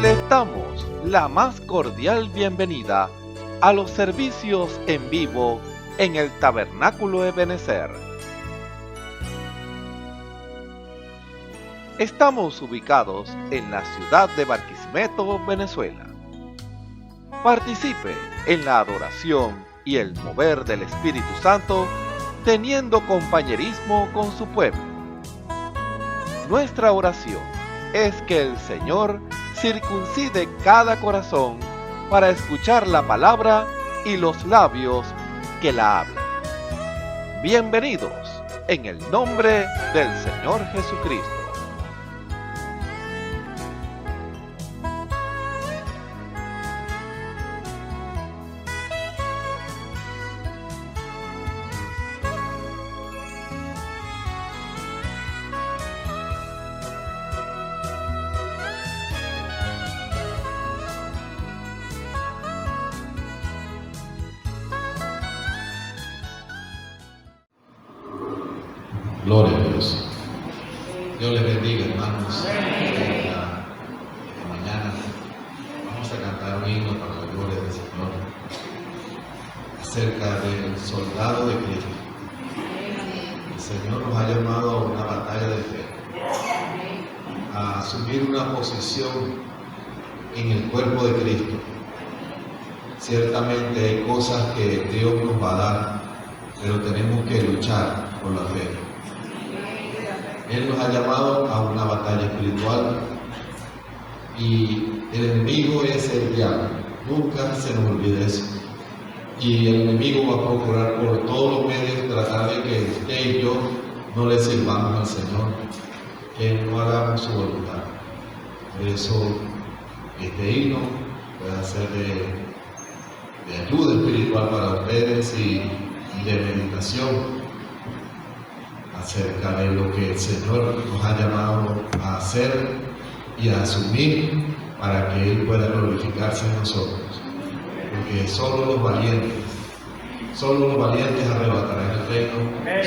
Les damos la más cordial bienvenida a los servicios en vivo en el Tabernáculo Ebenezer. Estamos ubicados en la ciudad de Barquisimeto, Venezuela. Participe en la adoración y el mover del Espíritu Santo, teniendo compañerismo con su pueblo. Nuestra oración es que el Señor circuncide cada corazón para escuchar la palabra y los labios que la hablan. Bienvenidos en el nombre del Señor Jesucristo. Gloria a Dios. Dios les bendiga, hermanos. Esta mañana vamos a cantar un himno para la gloria del Señor acerca del soldado de Cristo. El Señor nos ha llamado a una batalla de fe, a asumir una posición en el cuerpo de Cristo. Ciertamente hay cosas que Dios nos va a dar, pero tenemos que luchar por la fe. Él nos ha llamado a una batalla espiritual y el enemigo es el diablo. Nunca se nos olvide eso. Y el enemigo va a procurar por todos los medios tratar de que usted y yo no le sirvamos al Señor, que no hagamos su voluntad. Por eso este himno puede ser de ayuda espiritual para ustedes y de meditación acerca de lo que el Señor nos ha llamado a hacer y a asumir para que Él pueda glorificarse en nosotros. Porque solo los valientes arrebatarán el reino,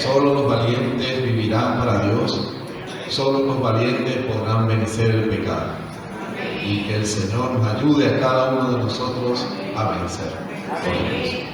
solo los valientes vivirán para Dios, solo los valientes podrán vencer el pecado. Y que el Señor nos ayude a cada uno de nosotros a vencer. Amén.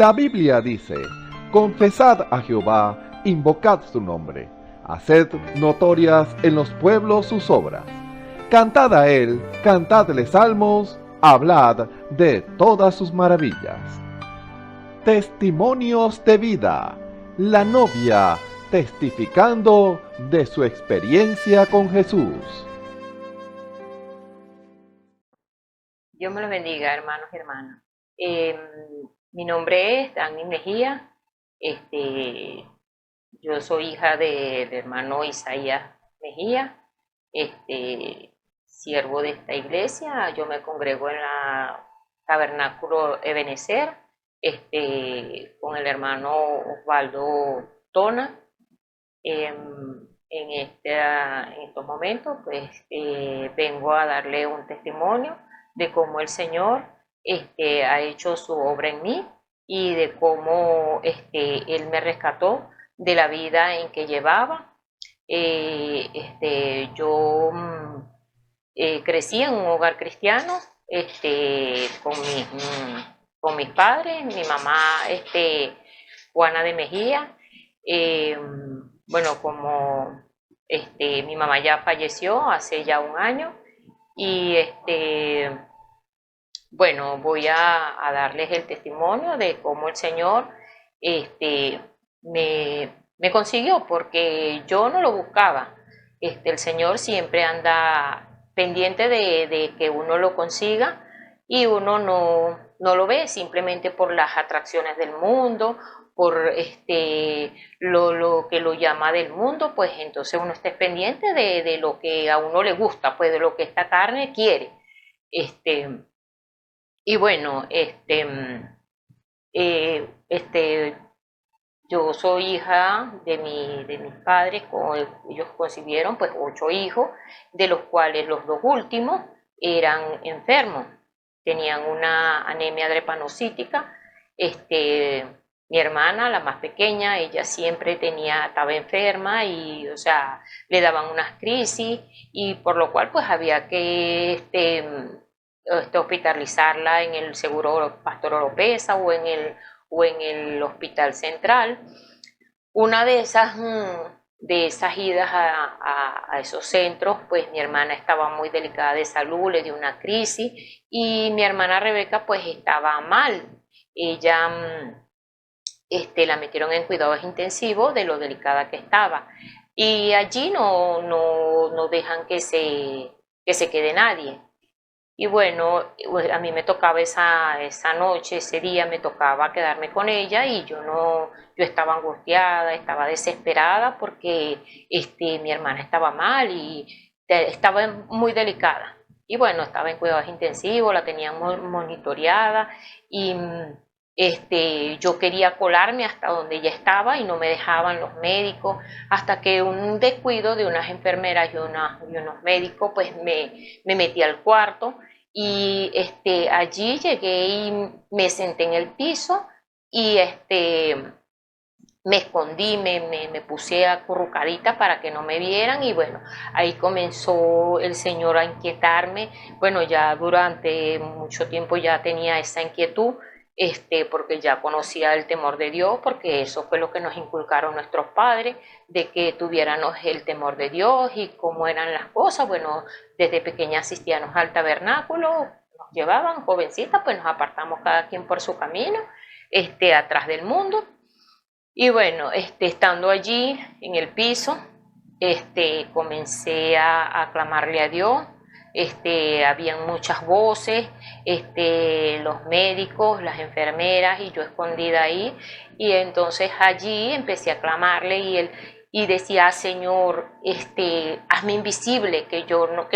La Biblia dice, confesad a Jehová, invocad su nombre, haced notorias en los pueblos sus obras. Cantad a él, cantadle salmos, hablad de todas sus maravillas. Testimonios de vida, la novia testificando de su experiencia con Jesús. Dios me los bendiga, hermanos y hermanas. Mi nombre es Dani Mejía. Yo soy hija del hermano Isaías Mejía. siervo de esta iglesia. Yo me congrego en la Tabernáculo Ebenezer, con el hermano Osvaldo Tona. En estos momentos, pues vengo a darle un testimonio de cómo el Señor ha hecho su obra en mí y de cómo Él me rescató de la vida en que llevaba. Yo crecí en un hogar cristiano con mis padres, mi mamá Juana de Mejía. Bueno, como mi mamá ya falleció hace ya un año y bueno, voy a darles el testimonio de cómo el Señor me consiguió, porque yo no lo buscaba. El Señor siempre anda pendiente de que uno lo consiga y uno no lo ve simplemente por las atracciones del mundo, por lo que lo llama del mundo, pues entonces uno está pendiente de lo que a uno le gusta, pues de lo que esta carne quiere. Y bueno, yo soy hija de mis padres, ellos concibieron pues 8 hijos, de los cuales los 2 últimos eran enfermos, tenían una anemia drepanocítica. Mi hermana, la más pequeña, ella siempre estaba enferma y, o sea, le daban unas crisis y por lo cual pues había que hospitalizarla en el Seguro Pastor Oropesa o en el Hospital Central. Una de esas idas a esos centros, pues mi hermana estaba muy delicada de salud, le dio una crisis y mi hermana Rebeca pues estaba mal. Ella la metieron en cuidados intensivos de lo delicada que estaba y allí no dejan que se quede nadie. Y bueno, a mí me tocaba esa noche, ese día me tocaba quedarme con ella y yo estaba angustiada, estaba desesperada porque mi hermana estaba mal y estaba muy delicada. Y bueno, estaba en cuidados intensivos, la tenían monitoreada y yo quería colarme hasta donde ella estaba y no me dejaban los médicos, hasta que un descuido de unas enfermeras y unos médicos pues me metí al cuarto y allí llegué y me senté en el piso y me escondí, me puse acurrucadita para que no me vieran y bueno, ahí comenzó el Señor a inquietarme. Bueno, ya durante mucho tiempo ya tenía esa inquietud, porque ya conocía el temor de Dios, porque eso fue lo que nos inculcaron nuestros padres, de que tuviéramos el temor de Dios y cómo eran las cosas. Bueno, desde pequeña asistíamos al tabernáculo, nos llevaban jovencitas, pues nos apartamos cada quien por su camino, atrás del mundo. Y bueno, estando allí en el piso, comencé a clamarle a Dios. Habían muchas voces, los médicos, las enfermeras y yo escondida ahí. Y entonces allí empecé a clamarle y decía, Señor, hazme invisible, que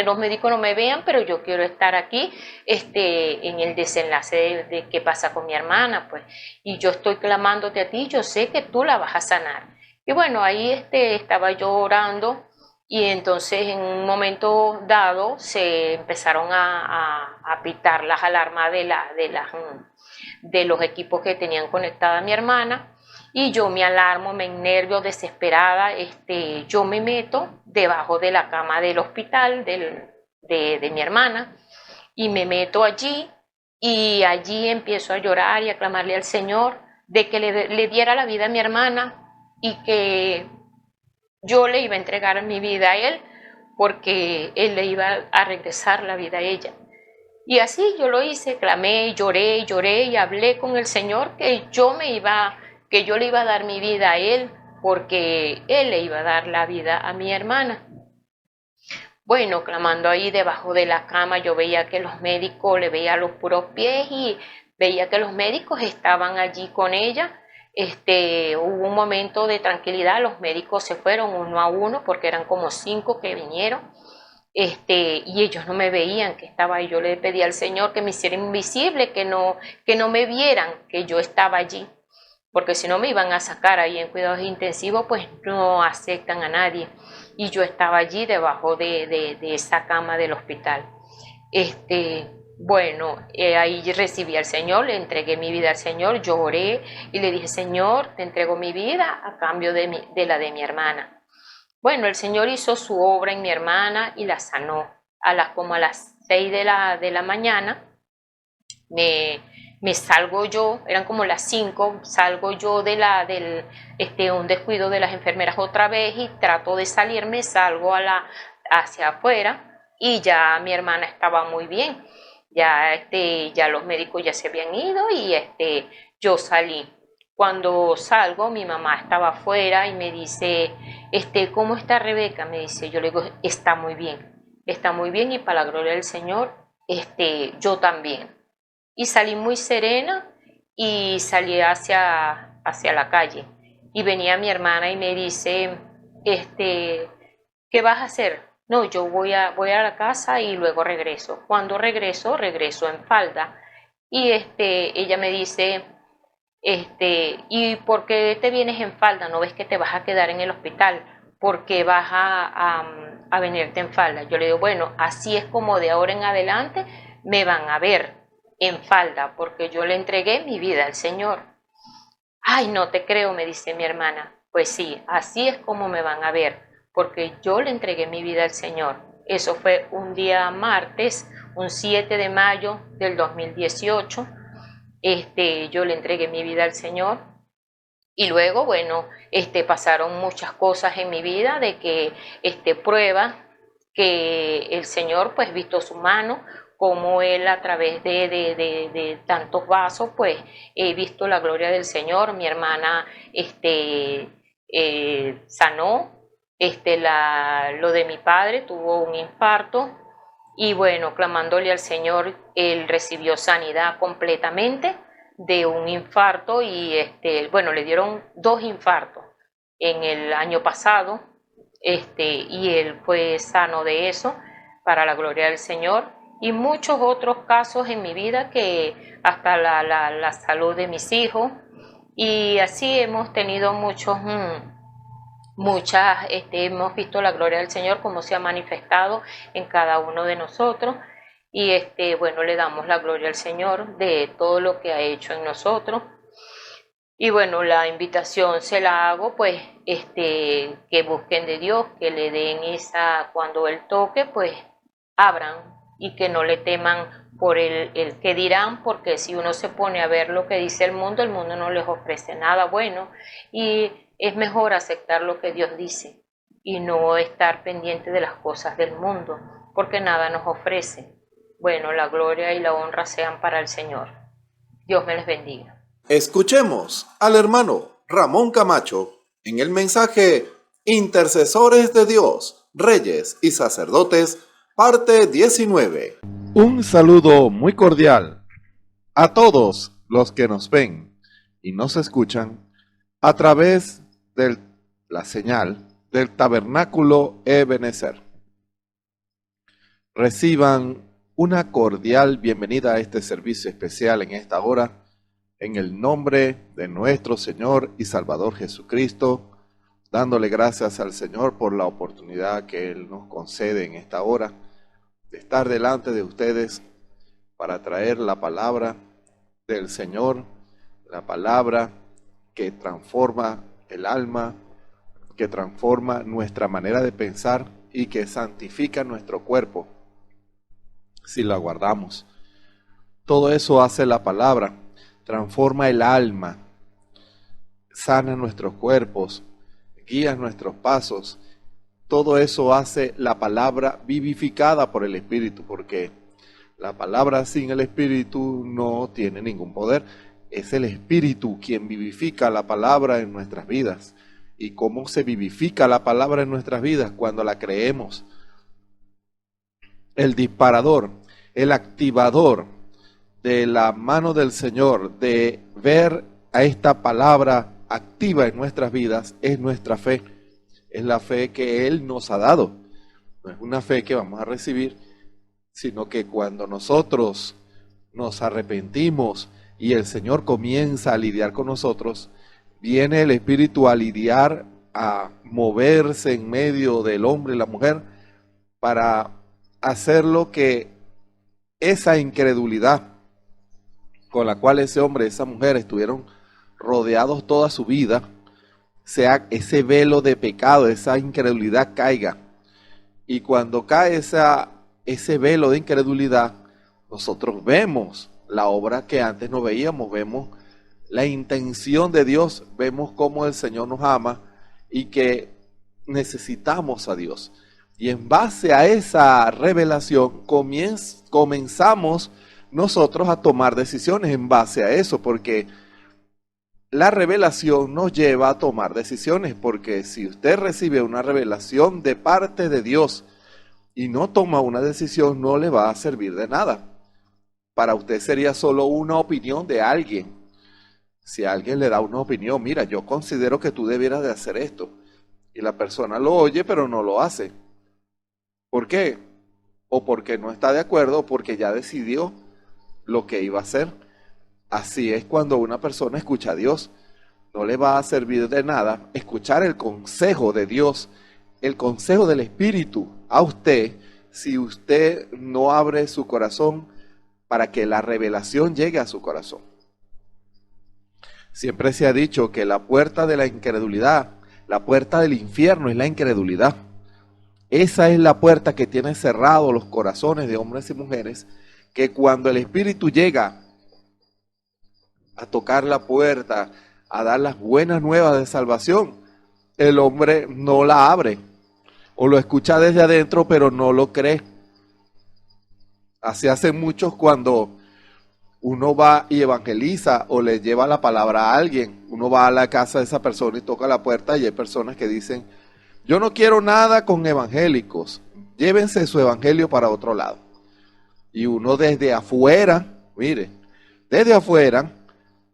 los médicos no me vean, pero yo quiero estar aquí, en el desenlace de qué pasa con mi hermana, pues, y yo estoy clamándote a ti, yo sé que tú la vas a sanar. Y bueno, ahí estaba yo orando y entonces en un momento dado se empezaron a pitar las alarmas de los equipos que tenían conectada a mi hermana. Y yo me alarmo, me enervio, desesperada, yo me meto debajo de la cama del hospital de mi hermana y me meto allí y allí empiezo a llorar y a clamarle al Señor de que le diera la vida a mi hermana y que yo le iba a entregar mi vida a Él porque Él le iba a regresar la vida a ella. Y así yo lo hice, clamé, lloré y hablé con el Señor que yo le iba a dar mi vida a Él porque Él le iba a dar la vida a mi hermana. Bueno, clamando ahí debajo de la cama, yo veía que los médicos, le veía los puros pies y veía que los médicos estaban allí con ella. Hubo un momento de tranquilidad, los médicos se fueron uno a uno porque eran como 5 que vinieron. y ellos no me veían que estaba ahí. Yo le pedí al Señor que me hiciera invisible, que no me vieran que yo estaba allí, porque si no me iban a sacar ahí en cuidados intensivos, pues no aceptan a nadie. Y yo estaba allí debajo de esa cama del hospital. Bueno, ahí recibí al Señor, le entregué mi vida al Señor, lloré y le dije, Señor, te entrego mi vida a cambio de la de mi hermana. Bueno, el Señor hizo su obra en mi hermana y la sanó. Como a las 6 de la mañana me salgo yo, eran como las 5, salgo yo del un descuido de las enfermeras otra vez y trato de salirme, salgo hacia afuera y ya mi hermana estaba muy bien. Ya los médicos ya se habían ido y yo salí. Cuando salgo, mi mamá estaba afuera y me dice, ¿cómo está Rebeca? Me dice, yo le digo, está muy bien y para la gloria del Señor, yo también. Y salí muy serena y salí hacia la calle. Y venía mi hermana y me dice, ¿qué vas a hacer? No, yo voy a la casa y luego regreso. Cuando regreso en falda. Y ella me dice, ¿y por qué te vienes en falda? ¿No ves que te vas a quedar en el hospital? ¿Por qué vas a venirte en falda? Yo le digo, bueno, así es como de ahora en adelante me van a ver en falda, porque yo le entregué mi vida al Señor. Ay, no te creo, me dice mi hermana. Pues sí, así es como me van a ver, porque yo le entregué mi vida al Señor. Eso fue un día martes, un 7 de mayo del 2018. Yo le entregué mi vida al Señor. Y luego, bueno, pasaron muchas cosas en mi vida de que prueba que el Señor pues visto su mano, como Él a través de tantos vasos pues he visto la gloria del Señor. Mi hermana sanó, lo de mi padre tuvo un infarto y bueno, clamándole al Señor, Él recibió sanidad completamente de un infarto y bueno, le dieron 2 infartos en el año pasado, y él fue sano de eso para la gloria del Señor, y muchos otros casos en mi vida, que hasta la salud de mis hijos, y así hemos tenido hemos visto la gloria del Señor como se ha manifestado en cada uno de nosotros. Y bueno, le damos la gloria al Señor de todo lo que ha hecho en nosotros. Y bueno, la invitación se la hago, pues, que busquen de Dios, que le den cuando Él toque, pues, abran y que no le teman por el que dirán, porque si uno se pone a ver lo que dice el mundo no les ofrece nada bueno, y es mejor aceptar lo que Dios dice y no estar pendiente de las cosas del mundo, porque nada nos ofrece. Bueno, la gloria y la honra sean para el Señor. Dios me les bendiga. Escuchemos al hermano Ramón Camacho en el mensaje Intercesores de Dios, Reyes y Sacerdotes, parte 19. Un saludo muy cordial a todos los que nos ven y nos escuchan a través de la señal del Tabernáculo Ebenezer. Reciban una cordial bienvenida a este servicio especial en esta hora, en el nombre de nuestro Señor y Salvador Jesucristo, dándole gracias al Señor por la oportunidad que Él nos concede en esta hora de estar delante de ustedes para traer la palabra del Señor, la palabra que transforma el alma, que transforma nuestra manera de pensar y que santifica nuestro cuerpo si la guardamos. Todo eso hace la palabra, transforma el alma, sana nuestros cuerpos, guía nuestros pasos. Todo eso hace la palabra vivificada por el Espíritu, porque la palabra sin el Espíritu no tiene ningún poder. Es el Espíritu quien vivifica la palabra en nuestras vidas. ¿Y cómo se vivifica la palabra en nuestras vidas? Cuando la creemos. El disparador, el activador de la mano del Señor, de ver a esta palabra activa en nuestras vidas, es nuestra fe. Es la fe que Él nos ha dado. No es una fe que vamos a recibir, sino que cuando nosotros nos arrepentimos y el Señor comienza a lidiar con nosotros, viene el Espíritu a lidiar, a moverse en medio del hombre y la mujer para hacer lo que esa incredulidad con la cual ese hombre y esa mujer estuvieron rodeados toda su vida, sea ese velo de pecado, esa incredulidad caiga. Y cuando cae ese velo de incredulidad, nosotros vemos la obra que antes no veíamos, vemos la intención de Dios, vemos cómo el Señor nos ama y que necesitamos a Dios. Y en base a esa revelación comenzamos nosotros a tomar decisiones en base a eso, porque la revelación nos lleva a tomar decisiones, porque si usted recibe una revelación de parte de Dios y no toma una decisión, no le va a servir de nada. Para usted sería solo una opinión de alguien. Si alguien le da una opinión, mira, yo considero que tú debieras de hacer esto, y la persona lo oye pero no lo hace. ¿Por qué? O porque no está de acuerdo, o porque ya decidió lo que iba a hacer. Así es cuando una persona escucha a Dios. No le va a servir de nada escuchar el consejo de Dios, el consejo del Espíritu a usted, si usted no abre su corazón para que la revelación llegue a su corazón. Siempre se ha dicho que la puerta de la incredulidad, la puerta del infierno es la incredulidad. Esa es la puerta que tiene cerrados los corazones de hombres y mujeres, que cuando el Espíritu llega a tocar la puerta, a dar las buenas nuevas de salvación, el hombre no la abre, o lo escucha desde adentro, pero no lo cree. Así hacen muchos cuando uno va y evangeliza o le lleva la palabra a alguien. Uno va a la casa de esa persona y toca la puerta, y hay personas que dicen: yo no quiero nada con evangélicos, llévense su evangelio para otro lado. Y uno desde afuera, mire, desde afuera,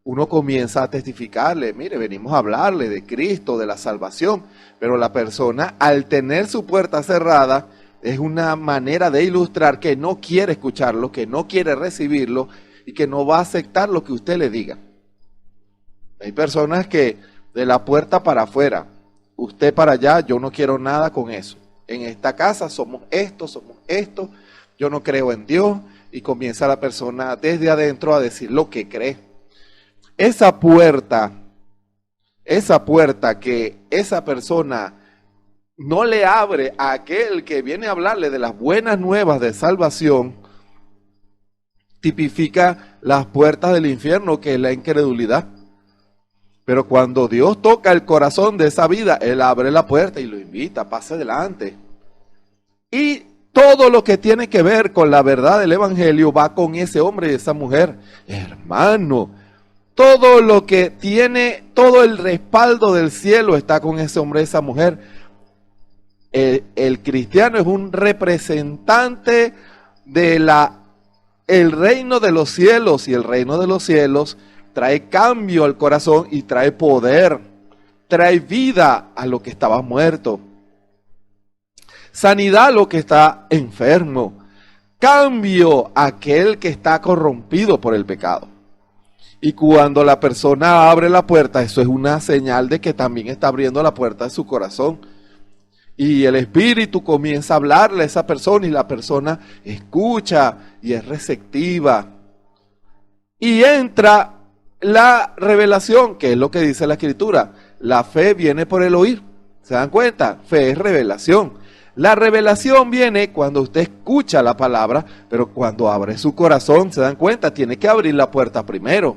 uno comienza a testificarle: mire, venimos a hablarle de Cristo, de la salvación, pero la persona, al tener su puerta cerrada, es una manera de ilustrar que no quiere escucharlo, que no quiere recibirlo y que no va a aceptar lo que usted le diga. Hay personas que de la puerta para afuera, usted para allá, yo no quiero nada con eso. En esta casa somos esto, yo no creo en Dios, y comienza la persona desde adentro a decir lo que cree. Esa puerta que esa persona no le abre a aquel que viene a hablarle de las buenas nuevas de salvación, tipifica las puertas del infierno, que es la incredulidad. Pero cuando Dios toca el corazón de esa vida, Él abre la puerta y lo invita, pase adelante. Y todo lo que tiene que ver con la verdad del evangelio va con ese hombre y esa mujer. Hermano, todo lo que tiene, todo el respaldo del cielo está con ese hombre y esa mujer. El cristiano es un representante de el reino de los cielos, y el reino de los cielos trae cambio al corazón y trae poder, trae vida a lo que estaba muerto, sanidad a lo que está enfermo, cambio a aquel que está corrompido por el pecado. Y cuando la persona abre la puerta, eso es una señal de que también está abriendo la puerta de su corazón. Y el Espíritu comienza a hablarle a esa persona, y la persona escucha y es receptiva. Y entra la revelación, que es lo que dice la Escritura. La fe viene por el oír. ¿Se dan cuenta? Fe es revelación. La revelación viene cuando usted escucha la palabra, pero cuando abre su corazón, ¿se dan cuenta? Tiene que abrir la puerta primero.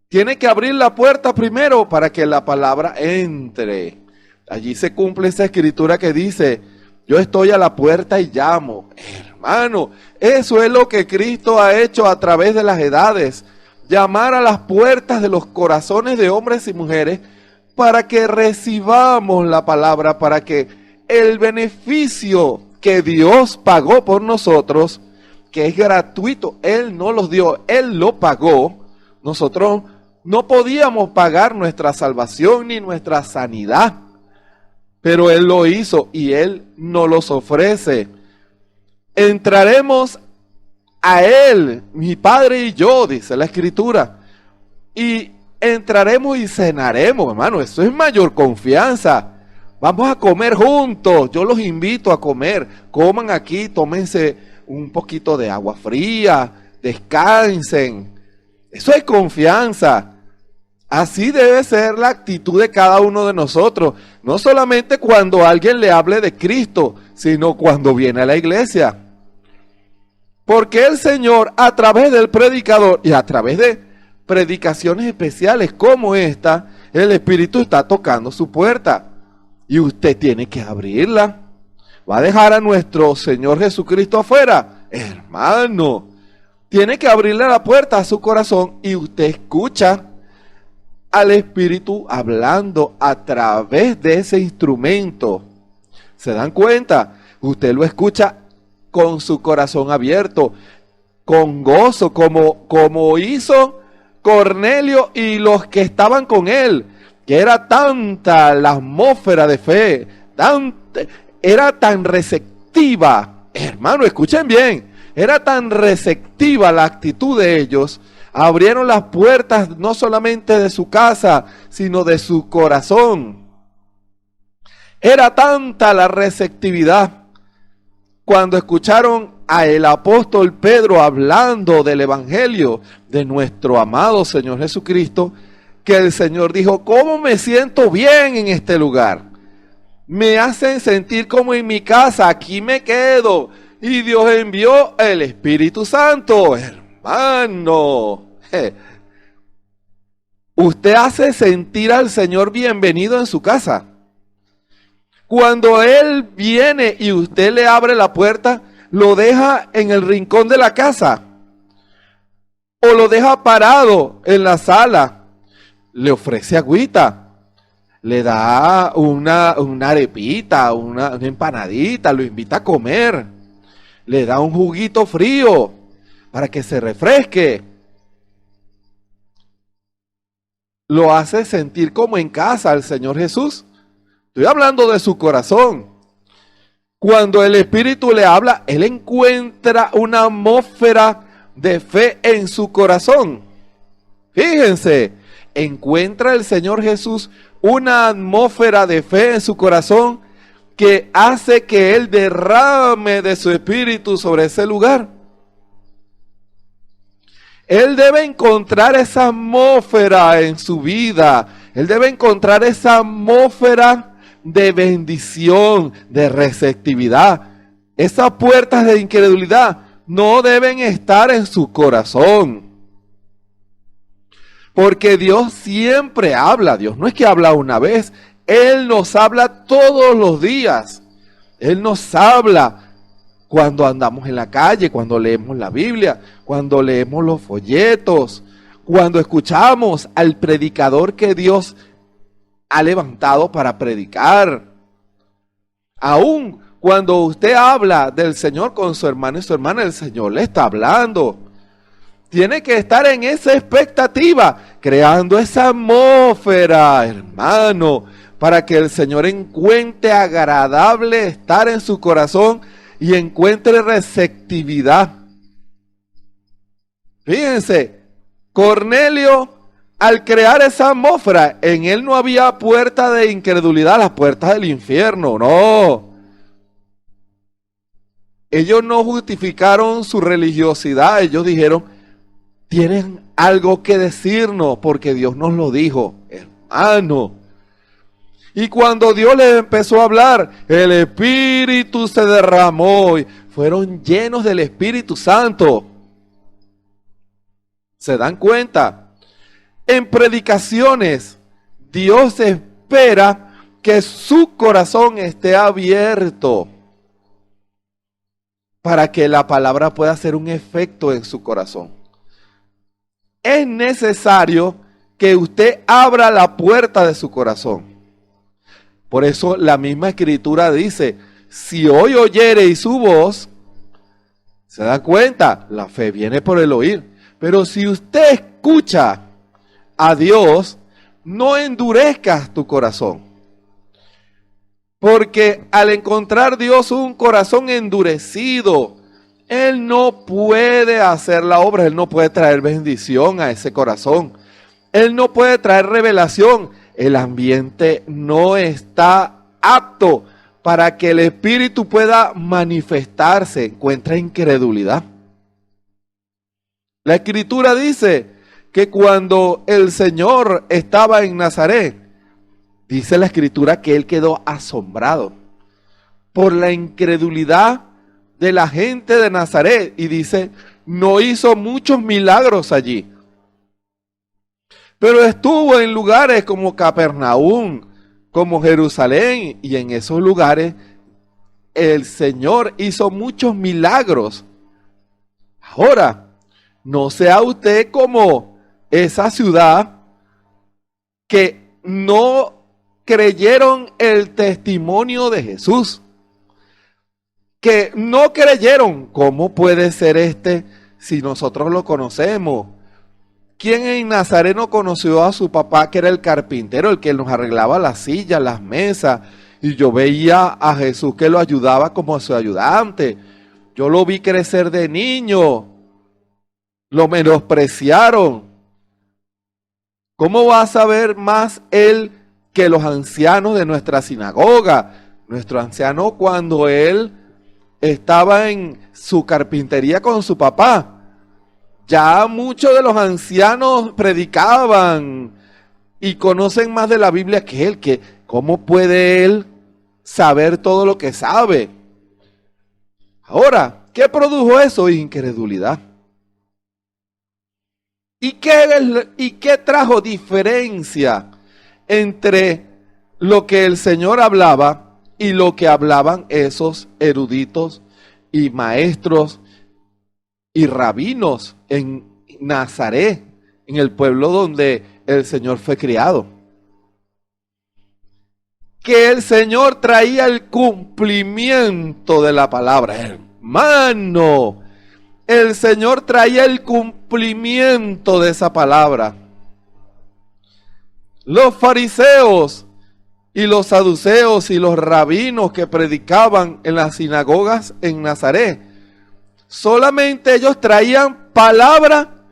Tiene que abrir la puerta primero para que la palabra entre. Allí se cumple esa escritura que dice: yo estoy a la puerta y llamo. Hermano, eso es lo que Cristo ha hecho a través de las edades. Llamar a las puertas de los corazones de hombres y mujeres para que recibamos la palabra, para que el beneficio que Dios pagó por nosotros, que es gratuito, Él no los dio, Él lo pagó. Nosotros no podíamos pagar nuestra salvación ni nuestra sanidad. pero Él lo hizo y Él nos los ofrece. Entraremos a Él, mi Padre y yo, dice la Escritura, y entraremos y cenaremos, hermano. Eso es mayor confianza. Vamos a comer juntos. Yo los invito a comer. Coman aquí, tómense un poquito de agua fría, descansen. Eso es confianza. Así debe ser la actitud de cada uno de nosotros. No solamente cuando alguien le hable de Cristo, sino cuando viene a la iglesia. Porque el Señor, a través del predicador y a través de predicaciones especiales como esta, el Espíritu está tocando su puerta y usted tiene que abrirla. ¿Va a dejar a nuestro Señor Jesucristo afuera? Hermano, tiene que abrirle la puerta a su corazón y usted escucha al Espíritu hablando a través de ese instrumento. ¿Se dan cuenta? Usted lo escucha con su corazón abierto, con gozo, como hizo Cornelio y los que estaban con él, que era tanta la atmósfera de fe, era tan receptiva, hermano, escuchen bien, era tan receptiva la actitud de ellos, abrieron las puertas no solamente de su casa, sino de su corazón. Era tanta la receptividad cuando escucharon a el apóstol Pedro hablando del evangelio de nuestro amado Señor Jesucristo, que el Señor dijo: ¿cómo me siento bien en este lugar? Me hacen sentir como en mi casa, aquí me quedo. Y Dios envió el Espíritu Santo, hermano. Usted hace sentir al Señor bienvenido en su casa. Cuando Él viene y usted le abre la puerta, lo deja en el rincón de la casa o lo deja parado en la sala, le ofrece agüita, le da una arepita, una empanadita, lo invita a comer, le da un juguito frío para que se refresque. Lo hace sentir como en casa al Señor Jesús. Estoy hablando de su corazón. Cuando el Espíritu le habla, Él encuentra una atmósfera de fe en su corazón. Fíjense, encuentra el Señor Jesús una atmósfera de fe en su corazón que hace que Él derrame de su Espíritu sobre ese lugar. Él debe encontrar esa atmósfera en su vida. Él debe encontrar esa atmósfera de bendición, de receptividad. Esas puertas de incredulidad no deben estar en su corazón. Porque Dios siempre habla. Dios no es que habla una vez. Él nos habla todos los días. Él nos habla cuando andamos en la calle, cuando leemos la Biblia, cuando leemos los folletos, cuando escuchamos al predicador que Dios ha levantado para predicar. Aún cuando usted habla del Señor con su hermano y su hermana, el Señor le está hablando. Tiene que estar en esa expectativa, creando esa atmósfera, hermano, para que el Señor encuentre agradable estar en su corazón y encuentre receptividad. Fíjense, Cornelio, al crear esa atmósfera, en él no había puerta de incredulidad, las puertas del infierno, no. Ellos no justificaron su religiosidad, ellos dijeron: tienen algo que decirnos porque Dios nos lo dijo, hermano. Y cuando Dios les empezó a hablar, el Espíritu se derramó y fueron llenos del Espíritu Santo. ¿Se dan cuenta? En predicaciones, Dios espera que su corazón esté abierto para que la palabra pueda hacer un efecto en su corazón. Es necesario que usted abra la puerta de su corazón. Por eso la misma Escritura dice: si hoy oyereis su voz, ¿se da cuenta? La fe viene por el oír. Pero si usted escucha a Dios, no endurezcas tu corazón. Porque al encontrar Dios un corazón endurecido, Él no puede hacer la obra, Él no puede traer bendición a ese corazón. Él no puede traer revelación. El ambiente no está apto para que el Espíritu pueda manifestarse. Encuentra incredulidad. La Escritura dice que cuando el Señor estaba en Nazaret, dice la Escritura que Él quedó asombrado por la incredulidad de la gente de Nazaret. Y dice, no hizo muchos milagros allí, pero estuvo en lugares como Capernaum, como Jerusalén, y en esos lugares el Señor hizo muchos milagros. Ahora, no sea usted como esa ciudad que no creyeron el testimonio de Jesús, que no creyeron. ¿Cómo puede ser si nosotros lo conocemos? ¿Quién en Nazaret no conoció a su papá, que era el carpintero, el que nos arreglaba las sillas, las mesas? Y yo veía a Jesús que lo ayudaba como a su ayudante. Yo lo vi crecer de niño. Lo menospreciaron. ¿Cómo va a saber más él que los ancianos de nuestra sinagoga? Nuestro anciano, cuando él estaba en su carpintería con su papá, ya muchos de los ancianos predicaban y conocen más de la Biblia que él. ¿Cómo puede él saber todo lo que sabe? Ahora, ¿qué produjo eso? Incredulidad. ¿Y qué trajo diferencia entre lo que el Señor hablaba y lo que hablaban esos eruditos y maestros y rabinos en Nazaret, en el pueblo donde el Señor fue criado? Que el Señor traía el cumplimiento de la palabra. Hermano, el Señor traía el cumplimiento de esa palabra. Los fariseos y los saduceos y los rabinos que predicaban en las sinagogas en Nazaret, solamente ellos traían palabra,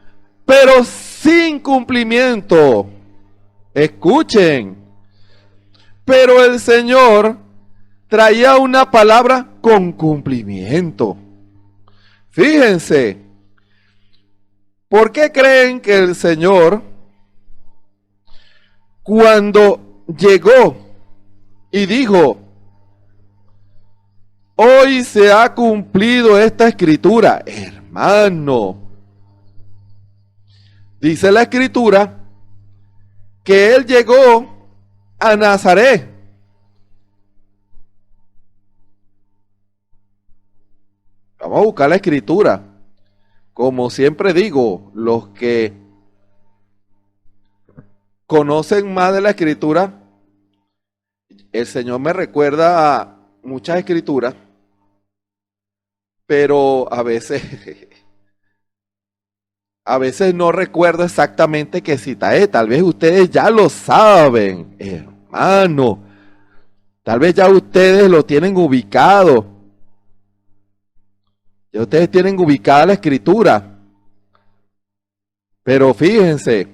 pero sin cumplimiento. Escuchen. Pero el Señor traía una palabra con cumplimiento. Fíjense, ¿por qué creen que el Señor, cuando llegó y dijo, hoy se ha cumplido esta escritura? Hermano, dice la Escritura que Él llegó a Nazaret. Vamos a buscar la Escritura. Como siempre digo, los que conocen más de la Escritura, el Señor me recuerda a muchas escrituras, pero a veces no recuerdo exactamente qué cita es. Tal vez ustedes ya lo saben, hermano. Tal vez ya ustedes lo tienen ubicado. Ya ustedes tienen ubicada la Escritura. Pero fíjense,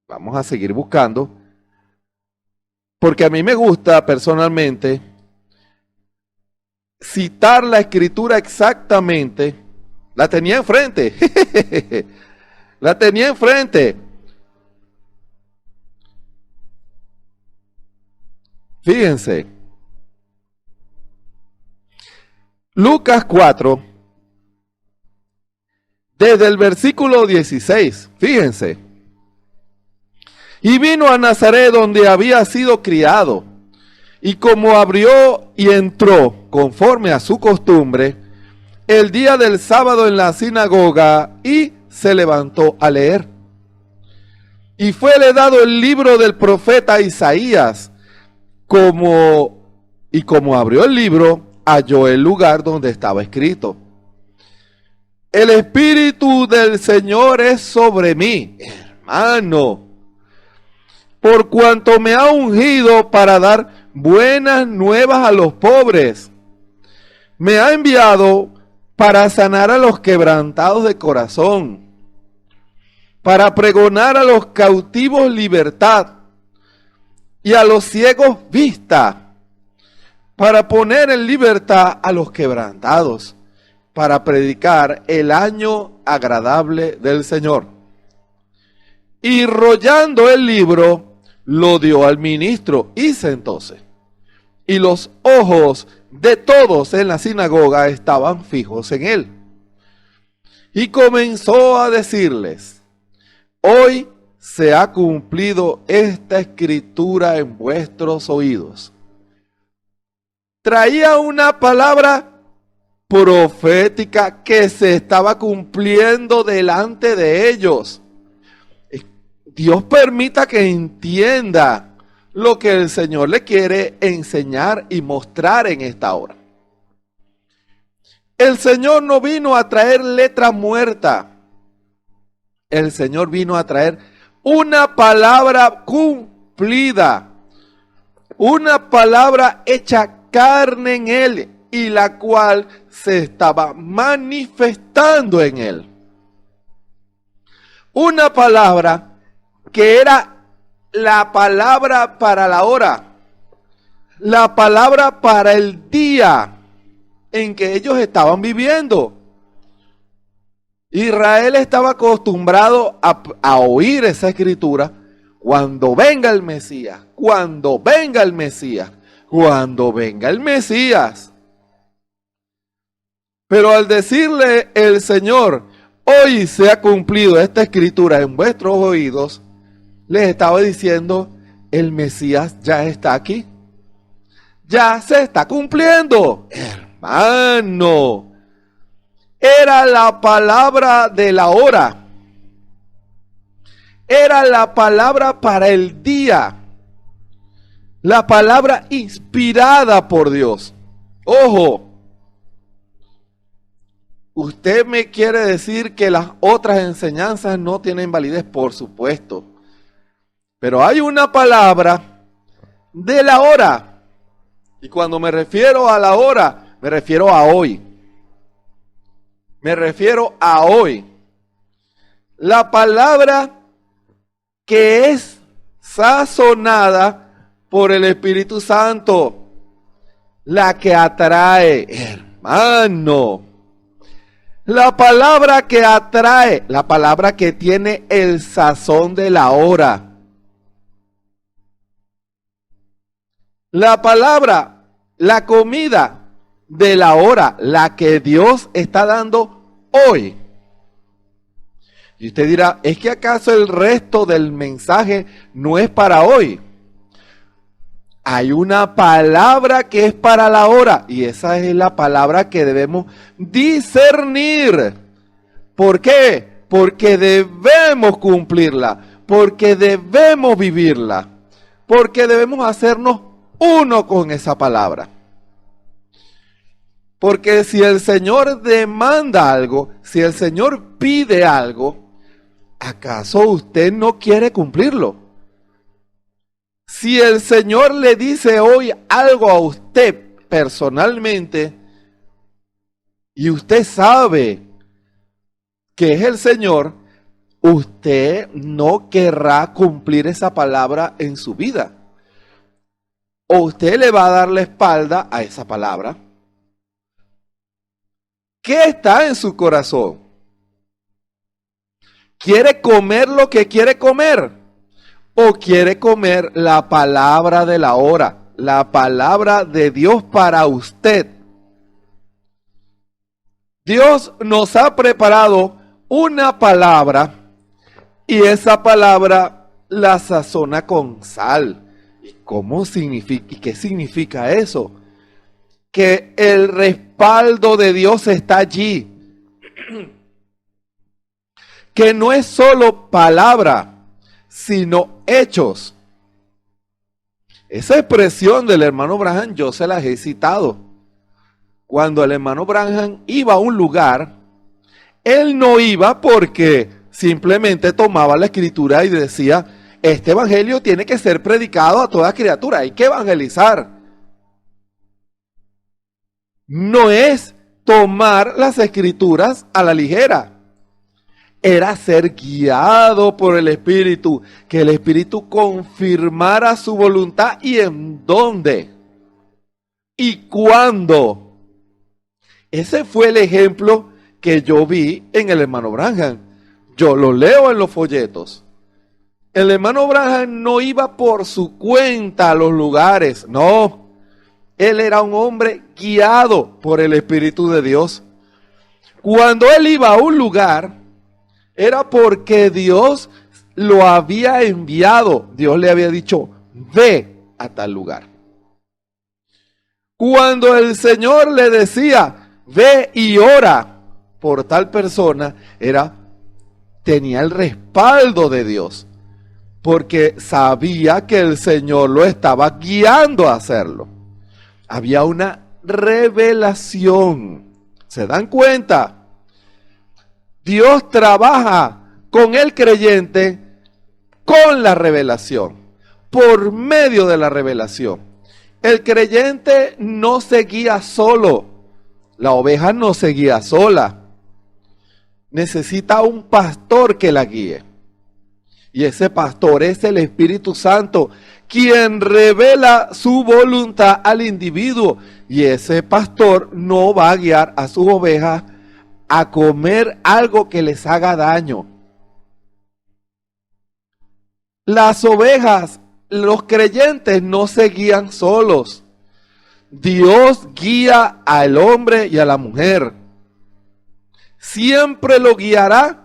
vamos a seguir buscando, porque a mí me gusta personalmente citar la Escritura exactamente. La tenía enfrente. La tenía enfrente. Fíjense. Lucas 4, desde el versículo 16. Fíjense. Y vino a Nazaret, donde había sido criado. Y como abrió y entró, conforme a su costumbre, el día del sábado en la sinagoga, y se levantó a leer. Y fuele dado el libro del profeta Isaías, como abrió el libro, halló el lugar donde estaba escrito: el Espíritu del Señor es sobre mí. Hermano, por cuanto me ha ungido para dar buenas nuevas a los pobres. Me ha enviado para sanar a los quebrantados de corazón, para pregonar a los cautivos libertad y a los ciegos vista, para poner en libertad a los quebrantados, para predicar el año agradable del Señor. Y rollando el libro, lo dio al ministro y sentóse. Y los ojos de todos en la sinagoga estaban fijos en él. Y comenzó a decirles: hoy se ha cumplido esta escritura en vuestros oídos. Traía una palabra profética que se estaba cumpliendo delante de ellos. Dios permita que entienda lo que el Señor le quiere enseñar y mostrar en esta hora. El Señor no vino a traer letra muerta. El Señor vino a traer una palabra cumplida, una palabra hecha carne en él y la cual se estaba manifestando en él. Una palabra que era la palabra para la hora, la palabra para el día en que ellos estaban viviendo. Israel estaba acostumbrado a oír esa escritura: cuando venga el Mesías, cuando venga el Mesías, cuando venga el Mesías. Pero al decirle el Señor: hoy se ha cumplido esta escritura en vuestros oídos, les estaba diciendo: el Mesías ya está aquí, ya se está cumpliendo. Hermano, era la palabra de la hora, era la palabra para el día, la palabra inspirada por Dios. Ojo, usted me quiere decir que las otras enseñanzas no tienen validez, por supuesto. Pero hay una palabra de la hora. Y cuando me refiero a la hora, me refiero a hoy. Me refiero a hoy. La palabra que es sazonada por el Espíritu Santo. La que atrae, hermano. La palabra que atrae, la palabra que tiene el sazón de la hora. La palabra, la comida de la hora, la que Dios está dando hoy. Y usted dirá: ¿es que acaso el resto del mensaje no es para hoy? Hay una palabra que es para la hora, y esa es la palabra que debemos discernir. ¿Por qué? Porque debemos cumplirla, porque debemos vivirla, porque debemos hacernos uno con esa palabra. Porque si el Señor demanda algo, si el Señor pide algo, ¿acaso usted no quiere cumplirlo? Si el Señor le dice hoy algo a usted personalmente, y usted sabe que es el Señor, usted no querrá cumplir esa palabra en su vida. O usted le va a dar la espalda a esa palabra. ¿Qué está en su corazón? ¿Quiere comer lo que quiere comer? ¿O quiere comer la palabra de la hora? La palabra de Dios para usted. Dios nos ha preparado una palabra y esa palabra la sazona con sal. ¿Cómo significa y qué significa eso? Que el respaldo de Dios está allí. Que no es solo palabra, sino hechos. Esa expresión del hermano Branham yo se las he citado. Cuando el hermano Branham iba a un lugar, él no iba porque simplemente tomaba la escritura y decía: este evangelio tiene que ser predicado a toda criatura, hay que evangelizar. No es tomar las escrituras a la ligera. Era ser guiado por el Espíritu, que el Espíritu confirmara su voluntad y en dónde y cuándo. Ese fue el ejemplo que yo vi en el hermano Branham. Yo lo leo en los folletos. El hermano Branham no iba por su cuenta a los lugares, no. Él era un hombre guiado por el Espíritu de Dios. Cuando él iba a un lugar, era porque Dios lo había enviado. Dios le había dicho, ve a tal lugar. Cuando el Señor le decía, ve y ora por tal persona, tenía el respaldo de Dios, porque sabía que el Señor lo estaba guiando a hacerlo. Había una revelación. ¿Se dan cuenta? Dios trabaja con el creyente con la revelación, por medio de la revelación. El creyente no se guía solo, la oveja no se guía sola. Necesita un pastor que la guíe. Y ese pastor es el Espíritu Santo, quien revela su voluntad al individuo. Y ese pastor no va a guiar a sus ovejas a comer algo que les haga daño. Las ovejas, los creyentes no se guían solos. Dios guía al hombre y a la mujer. Siempre lo guiará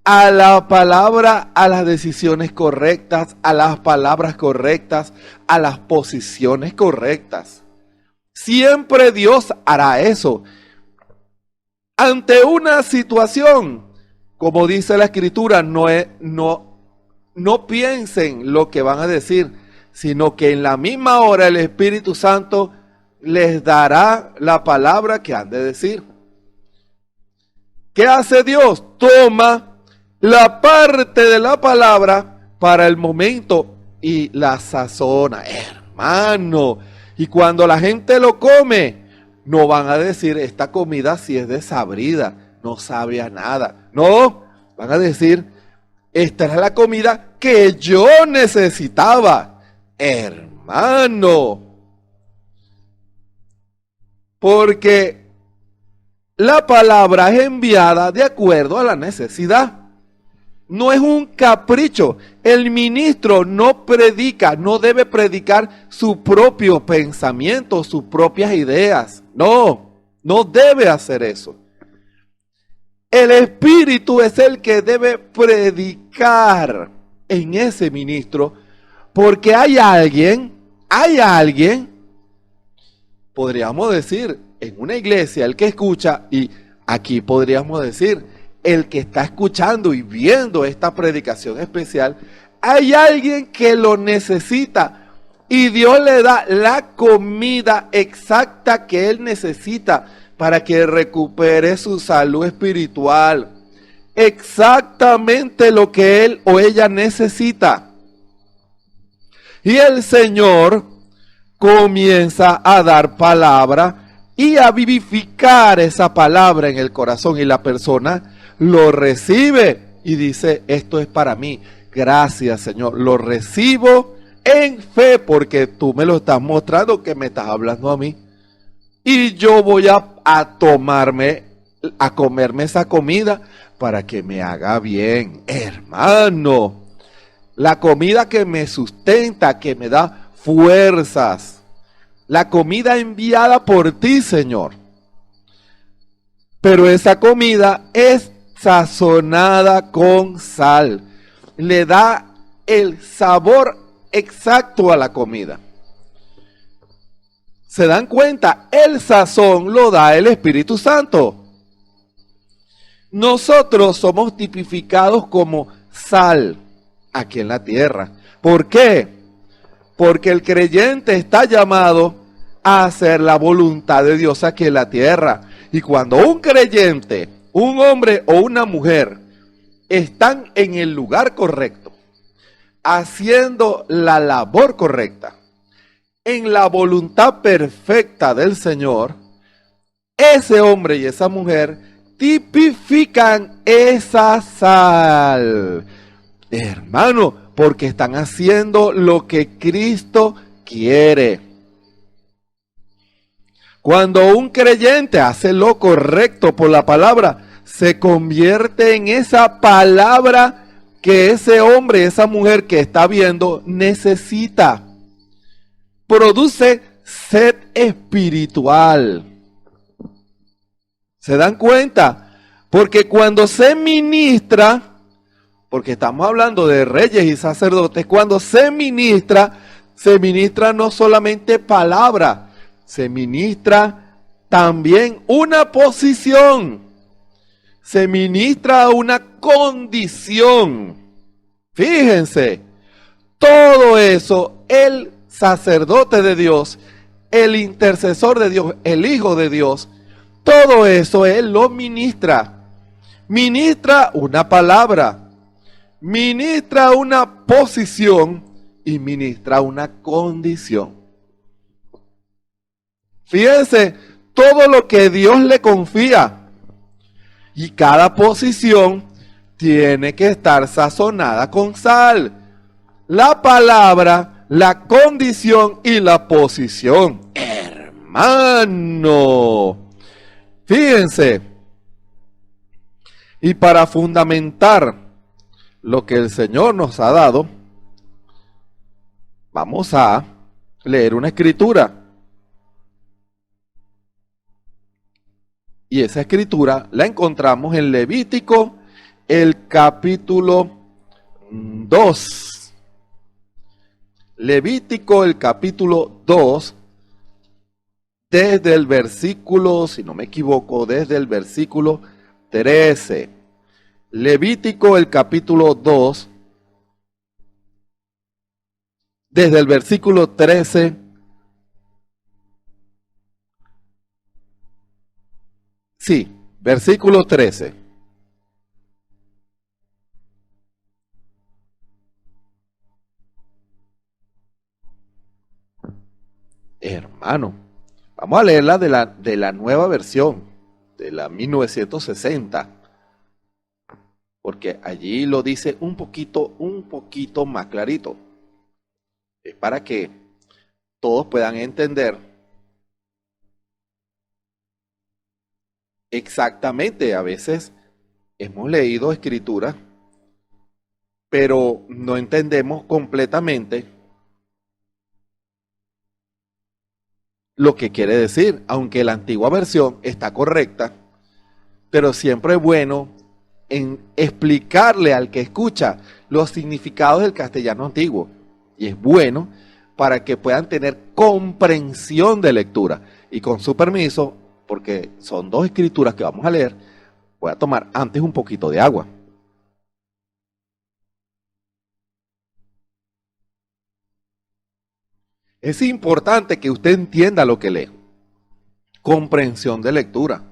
a la palabra, a las decisiones correctas, a las palabras correctas, a las posiciones correctas. Siempre Dios hará eso. Ante una situación, como dice la Escritura, no piensen lo que van a decir, sino que en la misma hora el Espíritu Santo les dará la palabra que han de decir. ¿Qué hace Dios? Toma la parte de la palabra para el momento y la sazona, hermano. Y cuando la gente lo come, no van a decir, esta comida sí es desabrida, no sabe a nada. No, van a decir, esta era la comida que yo necesitaba, hermano. Porque la palabra es enviada de acuerdo a la necesidad. No es un capricho. El ministro no predica, no debe predicar su propio pensamiento, sus propias ideas. No debe hacer eso. El Espíritu es el que debe predicar en ese ministro, porque hay alguien, podríamos decir, en una iglesia, el que escucha, y aquí podríamos decir, el que está escuchando y viendo esta predicación especial, hay alguien que lo necesita y Dios le da la comida exacta que él necesita para que recupere su salud espiritual. Exactamente lo que él o ella necesita. Y el Señor comienza a dar palabra y a vivificar esa palabra en el corazón, y la persona lo recibe y dice, esto es para mí. Gracias, Señor, lo recibo en fe porque tú me lo estás mostrando, que me estás hablando a mí. Y yo voy a comerme esa comida para que me haga bien, hermano. La comida que me sustenta, que me da fuerzas. La comida enviada por ti, Señor. Pero esa comida es sazonada con sal. Le da el sabor exacto a la comida. ¿Se dan cuenta? El sazón lo da el Espíritu Santo. Nosotros somos tipificados como sal aquí en la tierra. ¿Por qué? Porque el creyente está llamado a hacer la voluntad de Dios aquí en la tierra. Y cuando un creyente, un hombre o una mujer, están en el lugar correcto, haciendo la labor correcta, en la voluntad perfecta del Señor, ese hombre y esa mujer tipifican esa sal. Hermano, porque están haciendo lo que Cristo quiere. Cuando un creyente hace lo correcto por la palabra, se convierte en esa palabra que ese hombre, esa mujer que está viendo necesita. Produce sed espiritual. ¿Se dan cuenta? Porque cuando se ministra, porque estamos hablando de reyes y sacerdotes, cuando se ministra no solamente palabra, se ministra también una posición, se ministra una condición. Fíjense, todo eso, el sacerdote de Dios, el intercesor de Dios, el Hijo de Dios, todo eso Él lo ministra. Ministra una palabra, ministra una posición y ministra una condición. Fíjense, todo lo que Dios le confía y cada posición tiene que estar sazonada con sal. La palabra, la condición y la posición. Hermano, fíjense. Y para fundamentar lo que el Señor nos ha dado, vamos a leer una escritura. Y esa escritura la encontramos en Levítico, el capítulo 2. Levítico, el capítulo 2, desde el versículo, si no me equivoco, desde el versículo 13. Levítico, el capítulo 2, desde el versículo 13. Sí, versículo 13. Hermano, vamos a leerla de la nueva versión, de la 1960, porque allí lo dice un poquito más clarito. Es para que todos puedan entender exactamente. A veces hemos leído escrituras, pero no entendemos completamente lo que quiere decir, aunque la antigua versión está correcta, pero siempre es bueno en explicarle al que escucha los significados del castellano antiguo. Y es bueno para que puedan tener comprensión de lectura. Y con su permiso, porque son dos escrituras que vamos a leer, voy a tomar antes un poquito de agua. Es importante que usted entienda lo que lee. Comprensión de lectura.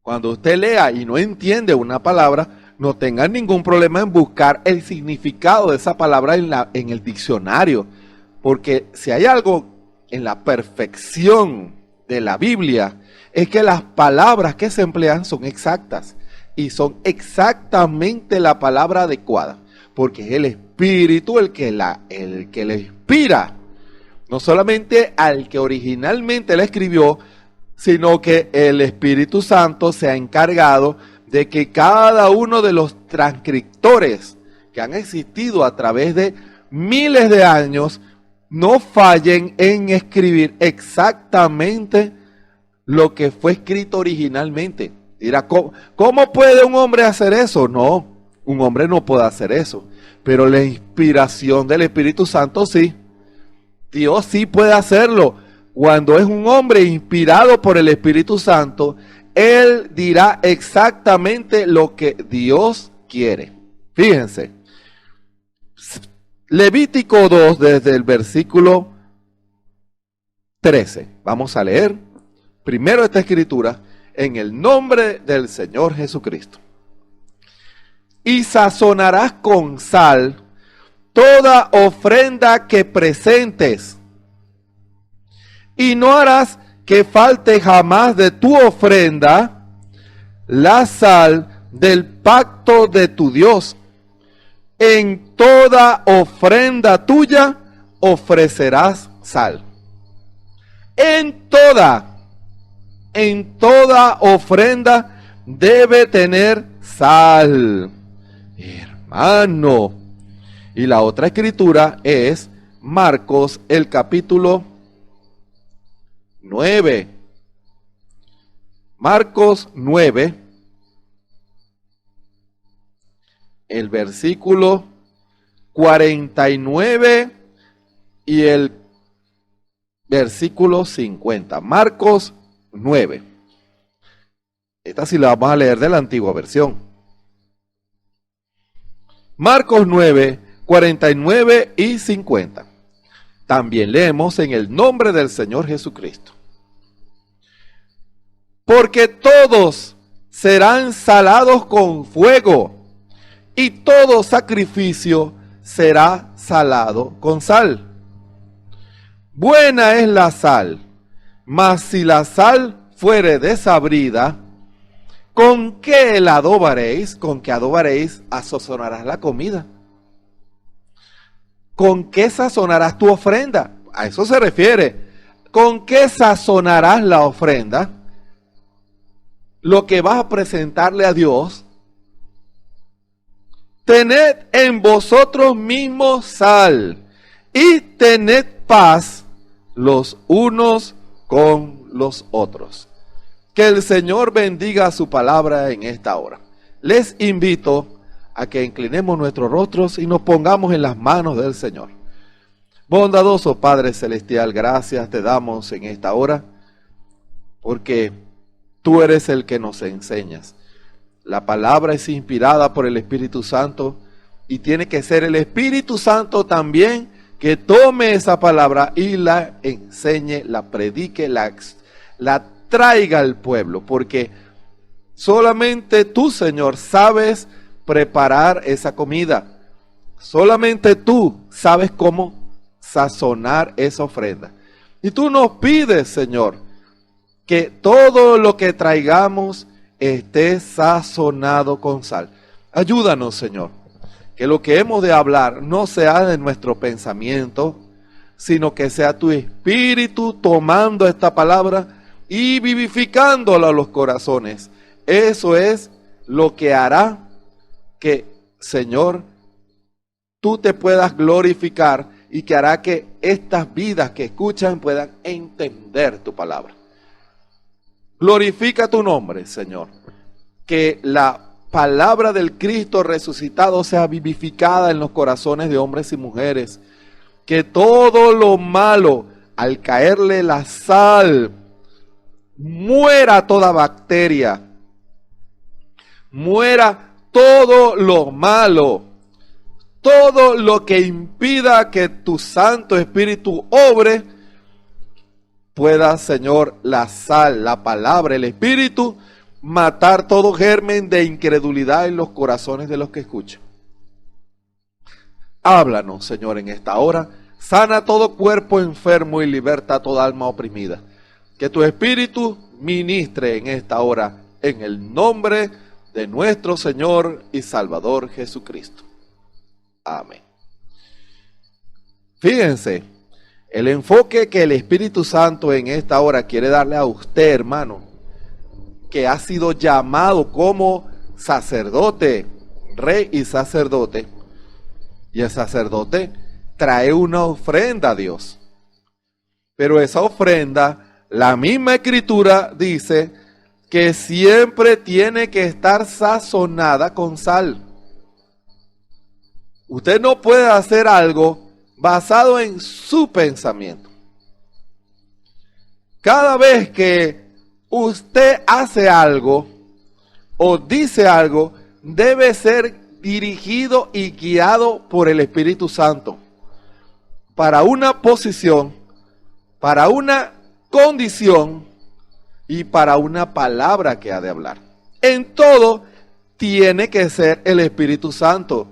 Cuando usted lea y no entiende una palabra, no tenga ningún problema en buscar el significado de esa palabra en el diccionario. Porque si hay algo en la perfección de la Biblia, es que las palabras que se emplean son exactas. Y son exactamente la palabra adecuada. Porque es el Espíritu el que le inspira. No solamente al que originalmente la escribió, sino que el Espíritu Santo se ha encargado de que cada uno de los transcriptores que han existido a través de miles de años no fallen en escribir exactamente lo que fue escrito originalmente. Dirá, ¿cómo puede un hombre hacer eso? No, un hombre no puede hacer eso, pero la inspiración del Espíritu Santo sí. Dios sí puede hacerlo. Cuando es un hombre inspirado por el Espíritu Santo, Él dirá exactamente lo que Dios quiere. Fíjense. Levítico 2, desde el versículo 13. Vamos a leer primero esta escritura en el nombre del Señor Jesucristo. y sazonarás con sal toda ofrenda que presentes, y no harás que falte jamás de tu ofrenda la sal del pacto de tu Dios. En toda ofrenda tuya ofrecerás sal. En toda ofrenda debe tener sal, hermano. Y la otra escritura es Marcos, el capítulo 9. Marcos 9, el versículo 49 y el versículo 50. Marcos 9. Esta sí la vamos a leer de la antigua versión. Marcos 9, 49 y 50. También leemos en el nombre del Señor Jesucristo. Porque todos serán salados con fuego, y todo sacrificio será salado con sal. Buena es la sal, mas si la sal fuere desabrida, ¿con qué la adobaréis? ¿Con qué adobaréis? Sazonarás la comida. ¿Con qué sazonarás tu ofrenda? A eso se refiere. ¿Con qué sazonarás la ofrenda? Lo que vas a presentarle a Dios. Tened en vosotros mismos sal y tened paz los unos con los otros. Que el Señor bendiga su palabra en esta hora. Les invito a que inclinemos nuestros rostros y nos pongamos en las manos del Señor. Bondadoso Padre Celestial, gracias te damos en esta hora, porque tú eres el que nos enseñas. La palabra es inspirada por el Espíritu Santo y tiene que ser el Espíritu Santo también que tome esa palabra y la enseñe, la predique, la traiga al pueblo, porque solamente tú, Señor, sabes preparar esa comida. Solamente tú sabes cómo sazonar esa ofrenda. Y tú nos pides, Señor, que todo lo que traigamos esté sazonado con sal. Ayúdanos, Señor, que lo que hemos de hablar no sea de nuestro pensamiento, sino que sea tu Espíritu tomando esta palabra y vivificándola a los corazones. Eso es lo que hará que, Señor, tú te puedas glorificar y que hará que estas vidas que escuchan puedan entender tu palabra. Glorifica tu nombre, Señor. Que la palabra del Cristo resucitado sea vivificada en los corazones de hombres y mujeres. Que todo lo malo, al caerle la sal, muera toda bacteria. Muera todo lo malo. Todo lo que impida que tu Santo Espíritu obre, pueda, Señor, la sal, la palabra, el Espíritu, matar todo germen de incredulidad en los corazones de los que escuchan. Háblanos, Señor, en esta hora. Sana todo cuerpo enfermo y liberta toda alma oprimida. Que tu Espíritu ministre en esta hora, en el nombre de nuestro Señor y Salvador Jesucristo. Amén. Fíjense, el enfoque que el Espíritu Santo en esta hora quiere darle a usted, hermano, que ha sido llamado como sacerdote, rey y sacerdote, y el sacerdote trae una ofrenda a Dios. Pero esa ofrenda, la misma Escritura dice que siempre tiene que estar sazonada con sal. Usted no puede hacer algo basado en su pensamiento. Cada vez que usted hace algo o dice algo, debe ser dirigido y guiado por el Espíritu Santo para una posición, para una condición y para una palabra que ha de hablar. En todo tiene que ser el Espíritu Santo.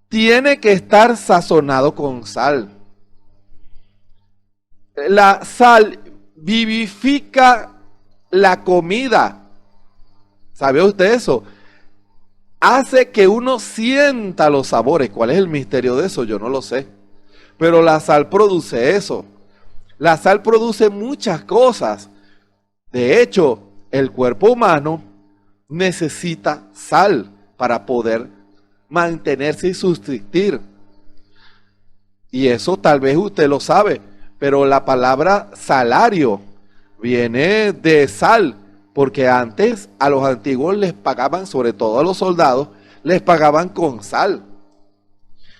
Tiene que estar sazonado con sal. La sal vivifica la comida. ¿Sabe usted eso? Hace que uno sienta los sabores. ¿Cuál es el misterio de eso? Yo no lo sé. Pero la sal produce eso. La sal produce muchas cosas. De hecho, el cuerpo humano necesita sal para poder mantenerse y subsistir. Y eso tal vez usted lo sabe, pero la palabra salario viene de sal, porque antes a los antiguos les pagaban, sobre todo a los soldados, les pagaban con sal.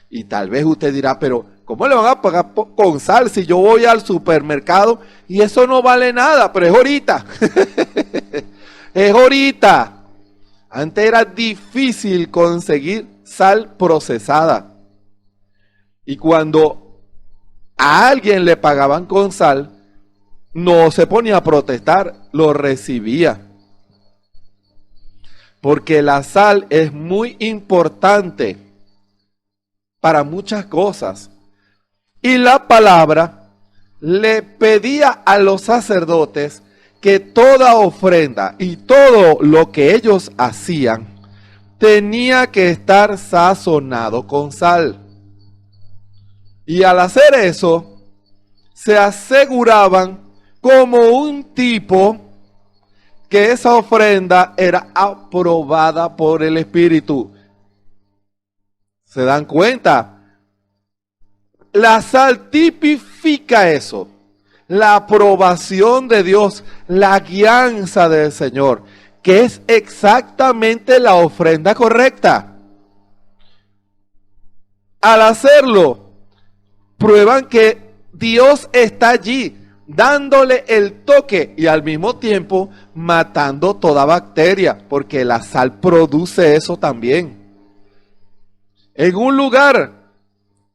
Y tal vez usted dirá, pero ¿cómo le van a pagar con sal si yo voy al supermercado y eso no vale nada? Pero es ahorita. Es ahorita. Antes era difícil conseguir sal procesada. Y cuando a alguien le pagaban con sal, no se ponía a protestar, lo recibía. Porque la sal es muy importante para muchas cosas. Y la palabra le pedía a los sacerdotes que toda ofrenda y todo lo que ellos hacían tenía que estar sazonado con sal. Y al hacer eso, se aseguraban como un tipo que esa ofrenda era aprobada por el Espíritu. ¿Se dan cuenta? La sal tipifica eso, la aprobación de Dios, la guianza del Señor, que es exactamente la ofrenda correcta. Al hacerlo, prueban que Dios está allí, dándole el toque y al mismo tiempo matando toda bacteria, porque la sal produce eso también. En un lugar,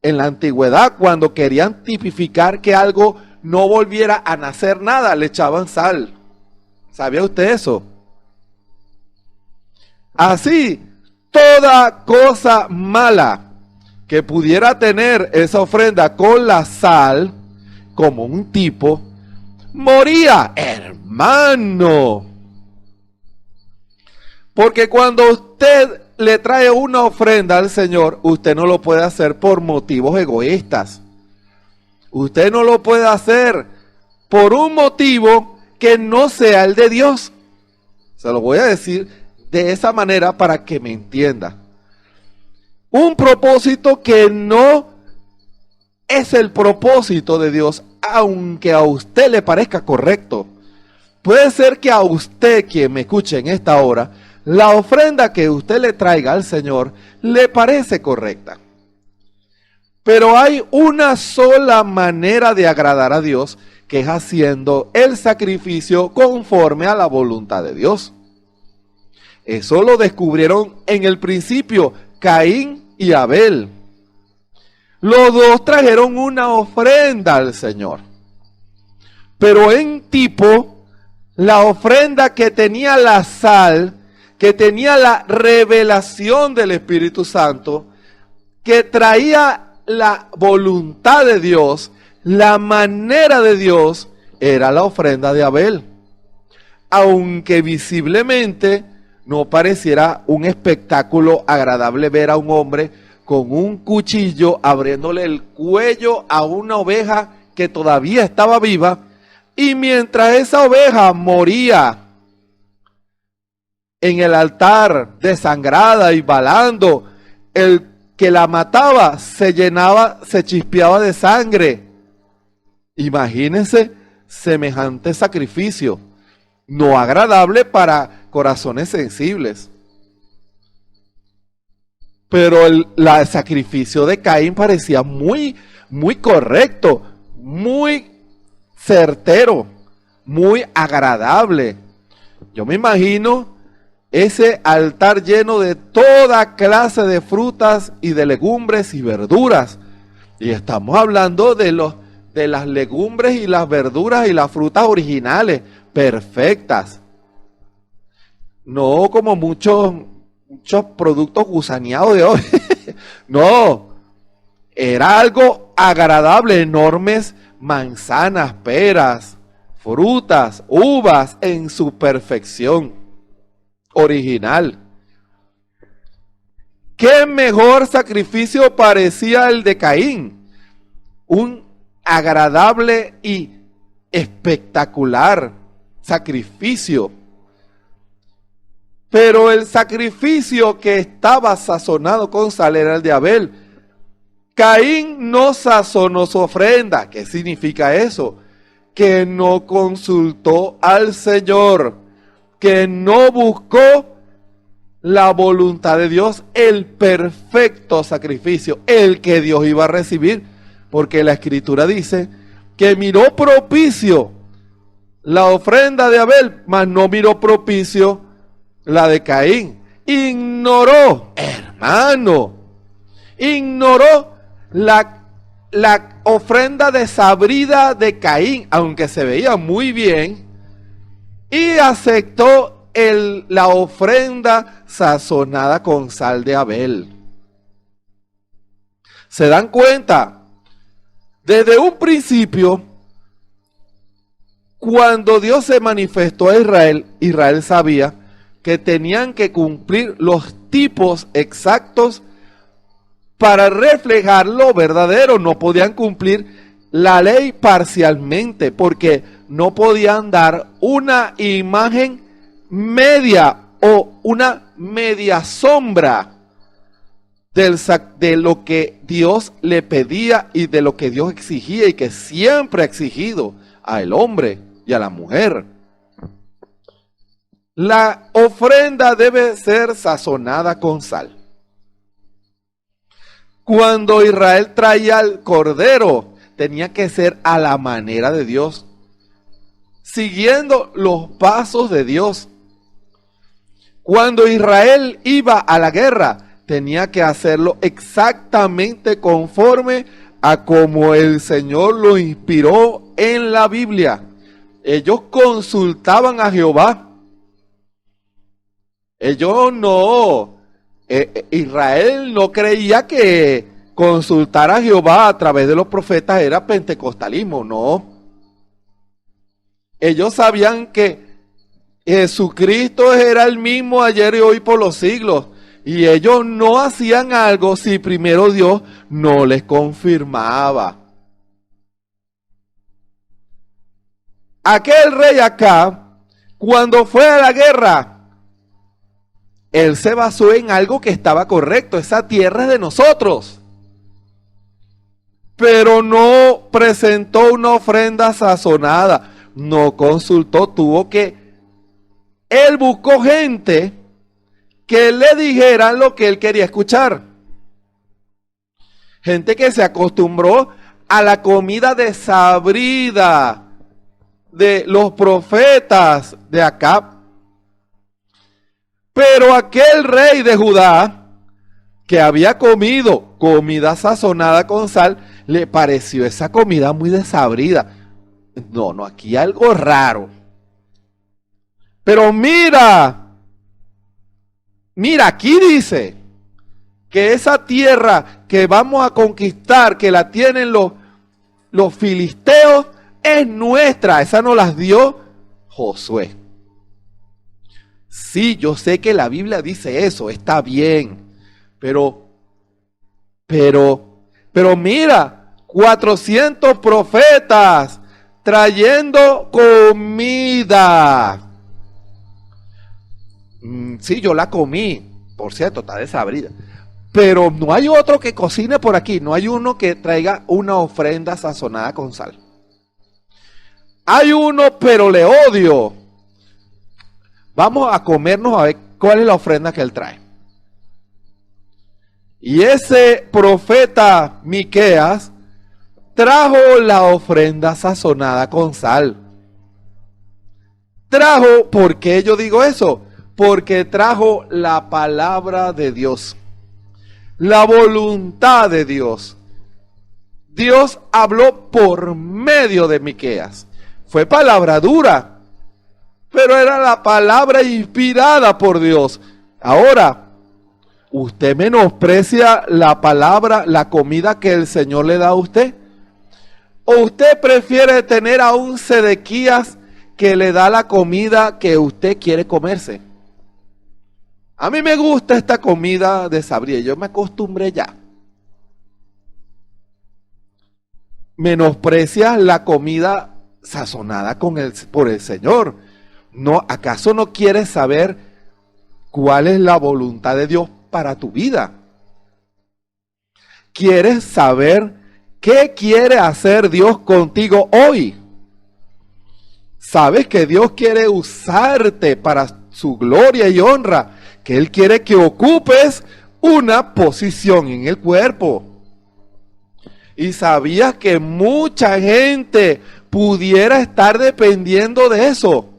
en la antigüedad, cuando querían tipificar que algo no volviera a nacer nada, le echaban sal. ¿Sabía usted eso? Así, toda cosa mala que pudiera tener esa ofrenda con la sal, como un tipo, moría, hermano. Porque cuando usted le trae una ofrenda al Señor, usted no lo puede hacer por motivos egoístas. Usted no lo puede hacer por un motivo que no sea el de Dios. Se lo voy a decir de esa manera para que me entienda. Un propósito que no es el propósito de Dios, aunque a usted le parezca correcto. Puede ser que a usted, quien me escuche en esta hora, la ofrenda que usted le traiga al Señor le parece correcta. Pero hay una sola manera de agradar a Dios, que es haciendo el sacrificio conforme a la voluntad de Dios. Eso lo descubrieron en el principio Caín y Abel. Los dos trajeron una ofrenda al Señor. Pero en tipo, la ofrenda que tenía la sal, que tenía la revelación del Espíritu Santo, que traía la voluntad de Dios, la manera de Dios, era la ofrenda de Abel. Aunque visiblemente no pareciera un espectáculo agradable ver a un hombre con un cuchillo abriéndole el cuello a una oveja que todavía estaba viva, y mientras esa oveja moría en el altar desangrada y balando, el que la mataba se llenaba, se chispeaba de sangre. Imagínense semejante sacrificio, no agradable para corazones sensibles. Pero el sacrificio de Caín parecía muy correcto, muy certero, muy agradable. Yo me imagino ese altar lleno de toda clase de frutas y de legumbres y verduras. Y estamos hablando de las legumbres y las verduras y las frutas originales, perfectas. No como muchos productos gusaneados de hoy. No, era algo agradable, enormes manzanas, peras, frutas, uvas en su perfección original. ¿Qué mejor sacrificio parecía el de Caín? Un agradable y espectacular sacrificio. Pero el sacrificio que estaba sazonado con sal era el de Abel. Caín no sazonó su ofrenda. ¿Qué significa eso? Que no consultó al Señor, que no buscó la voluntad de Dios, el perfecto sacrificio, el que Dios iba a recibir, porque la Escritura dice que miró propicio la ofrenda de Abel, mas no miró propicio la de Caín. Ignoró, hermano, ignoró la ofrenda desabrida de Caín, aunque se veía muy bien, y aceptó la ofrenda sazonada con sal de Abel. ¿Se dan cuenta? Desde un principio, cuando Dios se manifestó a Israel, Israel sabía que tenían que cumplir los tipos exactos para reflejar lo verdadero. No podían cumplir la ley parcialmente, porque no podían dar una imagen media o una media sombra de lo que Dios le pedía y de lo que Dios exigía y que siempre ha exigido al hombre y a la mujer. La ofrenda debe ser sazonada con sal. Cuando Israel traía al cordero, tenía que ser a la manera de Dios, siguiendo los pasos de Dios. Cuando Israel iba a la guerra, tenía que hacerlo exactamente conforme a como el Señor lo inspiró en la Biblia. Ellos consultaban a Jehová. Ellos no, Israel no creía que consultar a Jehová a través de los profetas era pentecostalismo, no. Ellos sabían que Jesucristo era el mismo ayer y hoy por los siglos. Y ellos no hacían algo si primero Dios no les confirmaba. Aquel rey acá, cuando fue a la guerra, él se basó en algo que estaba correcto. Esa tierra es de nosotros. Pero no presentó una ofrenda sazonada. No consultó, él buscó gente que le dijeran lo que él quería escuchar. Gente que se acostumbró a la comida desabrida de los profetas de Acab. Pero aquel rey de Judá, que había comido comida sazonada con sal, le pareció esa comida muy desabrida. No, aquí hay algo raro. Pero mira, aquí dice que esa tierra que vamos a conquistar, que la tienen los filisteos, es nuestra. Esa nos las dio Josué. Sí, yo sé que la Biblia dice eso, está bien. Pero mira, 400 profetas trayendo comida. Sí, yo la comí. Por cierto, está desabrida. Pero no hay otro que cocine por aquí. No hay uno que traiga una ofrenda sazonada con sal. Hay uno, pero le odio. Vamos a comernos a ver cuál es la ofrenda que él trae. Y ese profeta Miqueas trajo la ofrenda sazonada con sal. Trajo, ¿por qué yo digo eso? Porque trajo la palabra de Dios, la voluntad de Dios. Dios habló por medio de Miqueas. Fue palabra dura, pero era la palabra inspirada por Dios. Ahora, ¿usted menosprecia la palabra, la comida que el Señor le da a usted? ¿O usted prefiere tener a un Sedequías que le da la comida que usted quiere comerse? A mí me gusta esta comida de sabría, yo me acostumbré ya. Menosprecia la comida sazonada por el Señor. ¿No, acaso no quieres saber cuál es la voluntad de Dios para tu vida? ¿Quieres saber qué quiere hacer Dios contigo hoy? ¿Sabes que Dios quiere usarte para su gloria y honra? Que Él quiere que ocupes una posición en el cuerpo. Y sabías que mucha gente pudiera estar dependiendo de eso.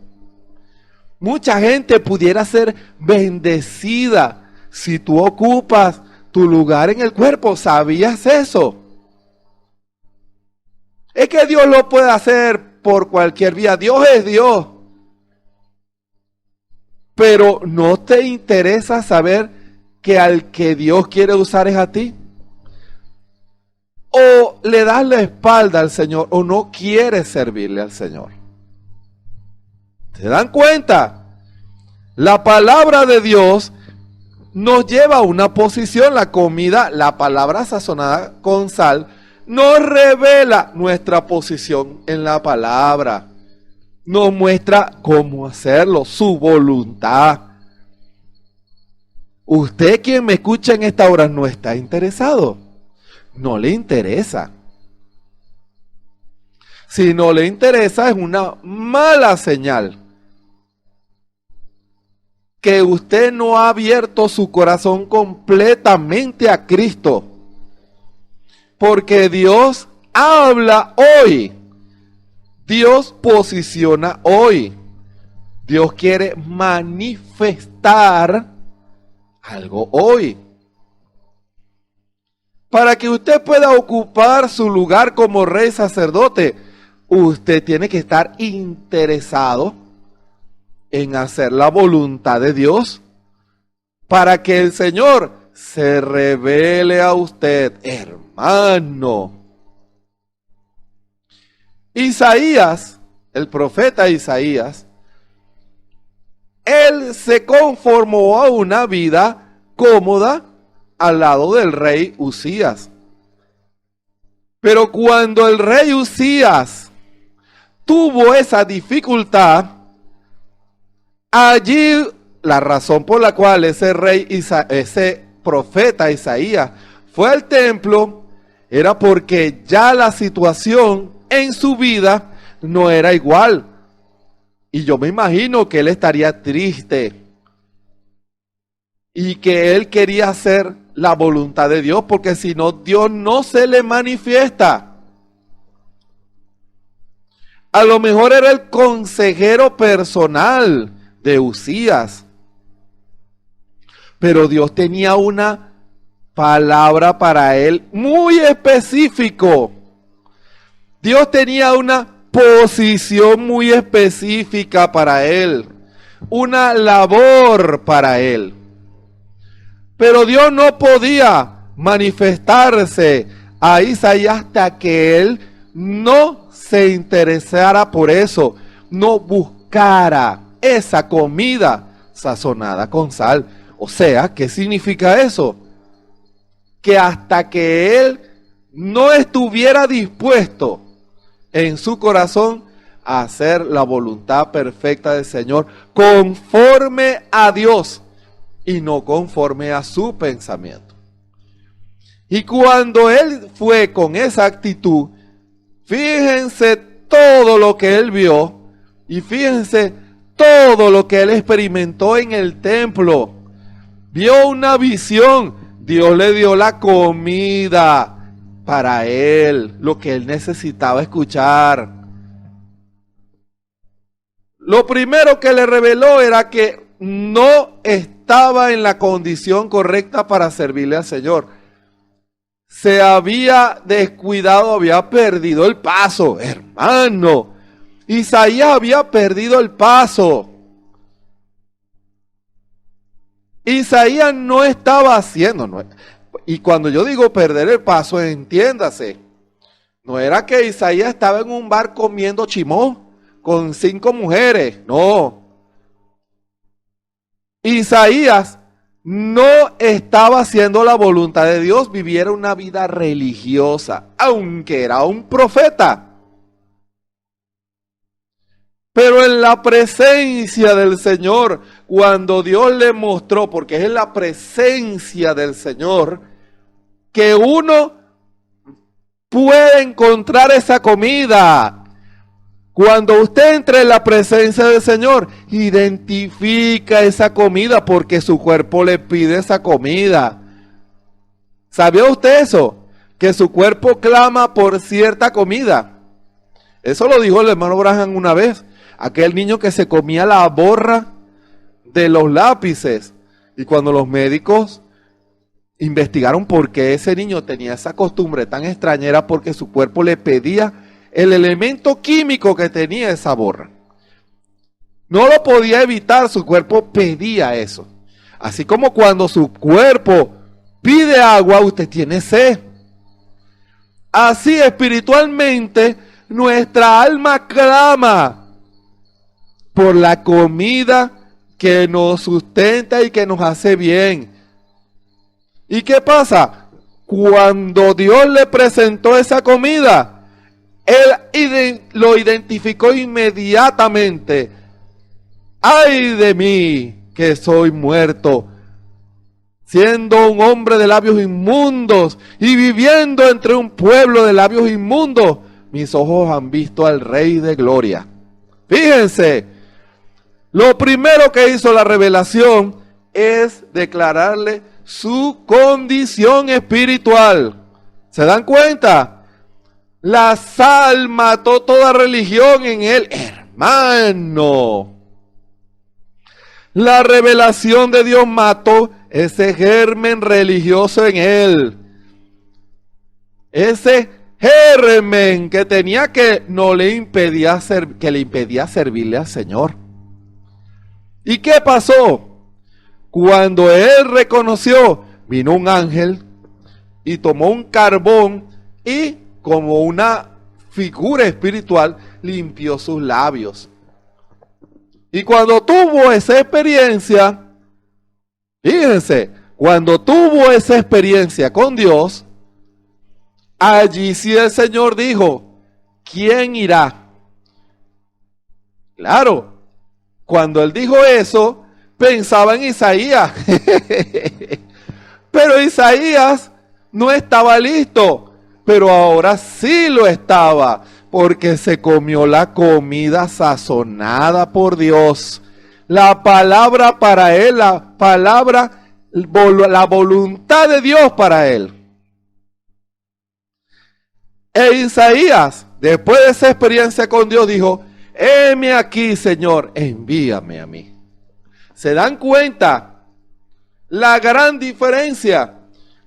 Mucha gente pudiera ser bendecida si tú ocupas tu lugar en el cuerpo. ¿Sabías eso? Es que Dios lo puede hacer por cualquier vía. Dios es Dios. Pero ¿no te interesa saber que al que Dios quiere usar es a ti? ¿O le das la espalda al Señor o no quieres servirle al Señor? ¿Se dan cuenta? La palabra de Dios nos lleva a una posición. La comida, la palabra sazonada con sal, nos revela nuestra posición en la palabra. Nos muestra cómo hacerlo, su voluntad. Usted, quien me escucha en esta hora, no está interesado. No le interesa. Si no le interesa, es una mala señal que usted no ha abierto su corazón completamente a Cristo. Porque Dios habla hoy. Dios posiciona hoy. Dios quiere manifestar algo hoy. Para que usted pueda ocupar su lugar como rey sacerdote, usted tiene que estar interesado en hacer la voluntad de Dios, para que el Señor se revele a usted, hermano. Isaías, el profeta Isaías, él se conformó a una vida cómoda al lado del rey Usías. Pero cuando el rey Usías tuvo esa dificultad, allí la razón por la cual ese profeta Isaías fue al templo era porque ya la situación en su vida no era igual. Y yo me imagino que él estaría triste y que él quería hacer la voluntad de Dios, porque si no, Dios no se le manifiesta. A lo mejor era el consejero personal de Usías, pero Dios tenía una palabra para él muy específico. Dios tenía una posición muy específica para él, una labor para él. Pero Dios no podía manifestarse a Isaías hasta que él no se interesara por eso, no buscara esa comida sazonada con sal. O sea, ¿qué significa eso? Que hasta que él no estuviera dispuesto en su corazón a hacer la voluntad perfecta del Señor conforme a Dios y no conforme a su pensamiento. Y cuando él fue con esa actitud, fíjense todo lo que él vio y fíjense todo lo que él experimentó en el templo. Vio una visión, Dios le dio la comida para él, lo que él necesitaba escuchar. Lo primero que le reveló era que no estaba en la condición correcta para servirle al Señor. Se había descuidado, había perdido el paso, hermano. Isaías había perdido el paso. Isaías no estaba haciendo, y cuando yo digo perder el paso, entiéndase, no era que Isaías estaba en un bar comiendo chimó con 5 mujeres, no. Isaías no estaba haciendo la voluntad de Dios, viviera una vida religiosa, aunque era un profeta. Pero en la presencia del Señor, cuando Dios le mostró, porque es en la presencia del Señor, que uno puede encontrar esa comida. Cuando usted entre en la presencia del Señor, identifica esa comida porque su cuerpo le pide esa comida. ¿Sabía usted eso? Que su cuerpo clama por cierta comida. Eso lo dijo el hermano Branham una vez. Aquel niño que se comía la borra de los lápices. Y cuando los médicos investigaron por qué ese niño tenía esa costumbre tan extraña, era porque su cuerpo le pedía el elemento químico que tenía esa borra. No lo podía evitar, su cuerpo pedía eso. Así como cuando su cuerpo pide agua, usted tiene sed. Así espiritualmente, nuestra alma clama por la comida que nos sustenta y que nos hace bien. ¿Y qué pasa? Cuando Dios le presentó esa comida, Él lo identificó inmediatamente. ¡Ay de mí, que soy muerto! Siendo un hombre de labios inmundos y viviendo entre un pueblo de labios inmundos, mis ojos han visto al Rey de Gloria. Fíjense, lo primero que hizo la revelación es declararle su condición espiritual. ¿Se dan cuenta? La sal mató toda religión en él, hermano. La revelación de Dios mató ese germen religioso en él. Ese germen que tenía que le impedía servirle al Señor. ¿Y qué pasó? Cuando él reconoció, vino un ángel y tomó un carbón y como una figura espiritual limpió sus labios. Y cuando tuvo esa experiencia, fíjense, cuando tuvo esa experiencia con Dios, allí sí el Señor dijo, ¿quién irá? Claro, cuando él dijo eso, pensaba en Isaías. Pero Isaías no estaba listo, pero ahora sí lo estaba, porque se comió la comida sazonada por Dios. La palabra para él, la voluntad de Dios para él. E Isaías, después de esa experiencia con Dios, dijo, heme aquí, Señor, envíame a mí. ¿Se dan cuenta la gran diferencia?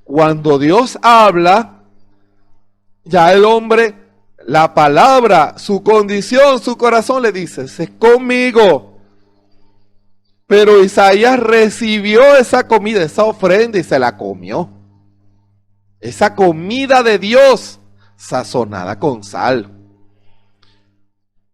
Cuando Dios habla, ya el hombre, la palabra, su condición, su corazón le dice, sé conmigo. Pero Isaías recibió esa comida, esa ofrenda y se la comió. Esa comida de Dios sazonada con sal.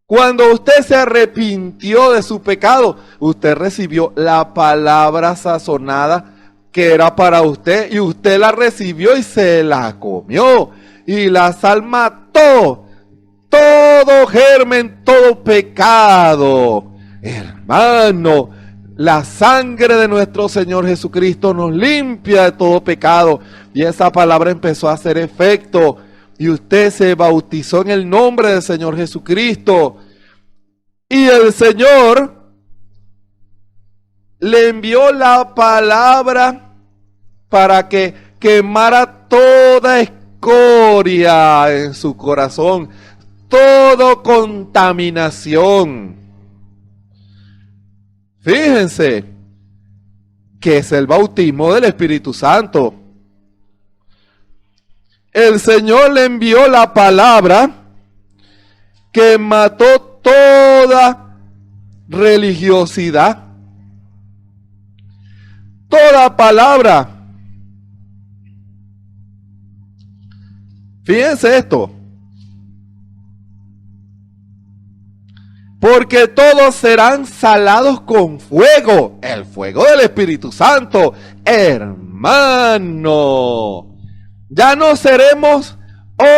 Cuando usted se arrepintió de su pecado, usted recibió la palabra sazonada que era para usted y usted la recibió y se la comió. Y la sal mató todo germen, todo pecado. Hermano, la sangre de nuestro Señor Jesucristo nos limpia de todo pecado. Y esa palabra empezó a hacer efecto. Y usted se bautizó en el nombre del Señor Jesucristo. Y el Señor le envió la palabra para que quemara toda escoria en su corazón, toda contaminación. Fíjense que es el bautismo del Espíritu Santo. El Señor le envió la palabra que mató toda religiosidad, toda la palabra. Fíjense esto. Porque todos serán salados con fuego, el fuego del Espíritu Santo. Hermano, ya no seremos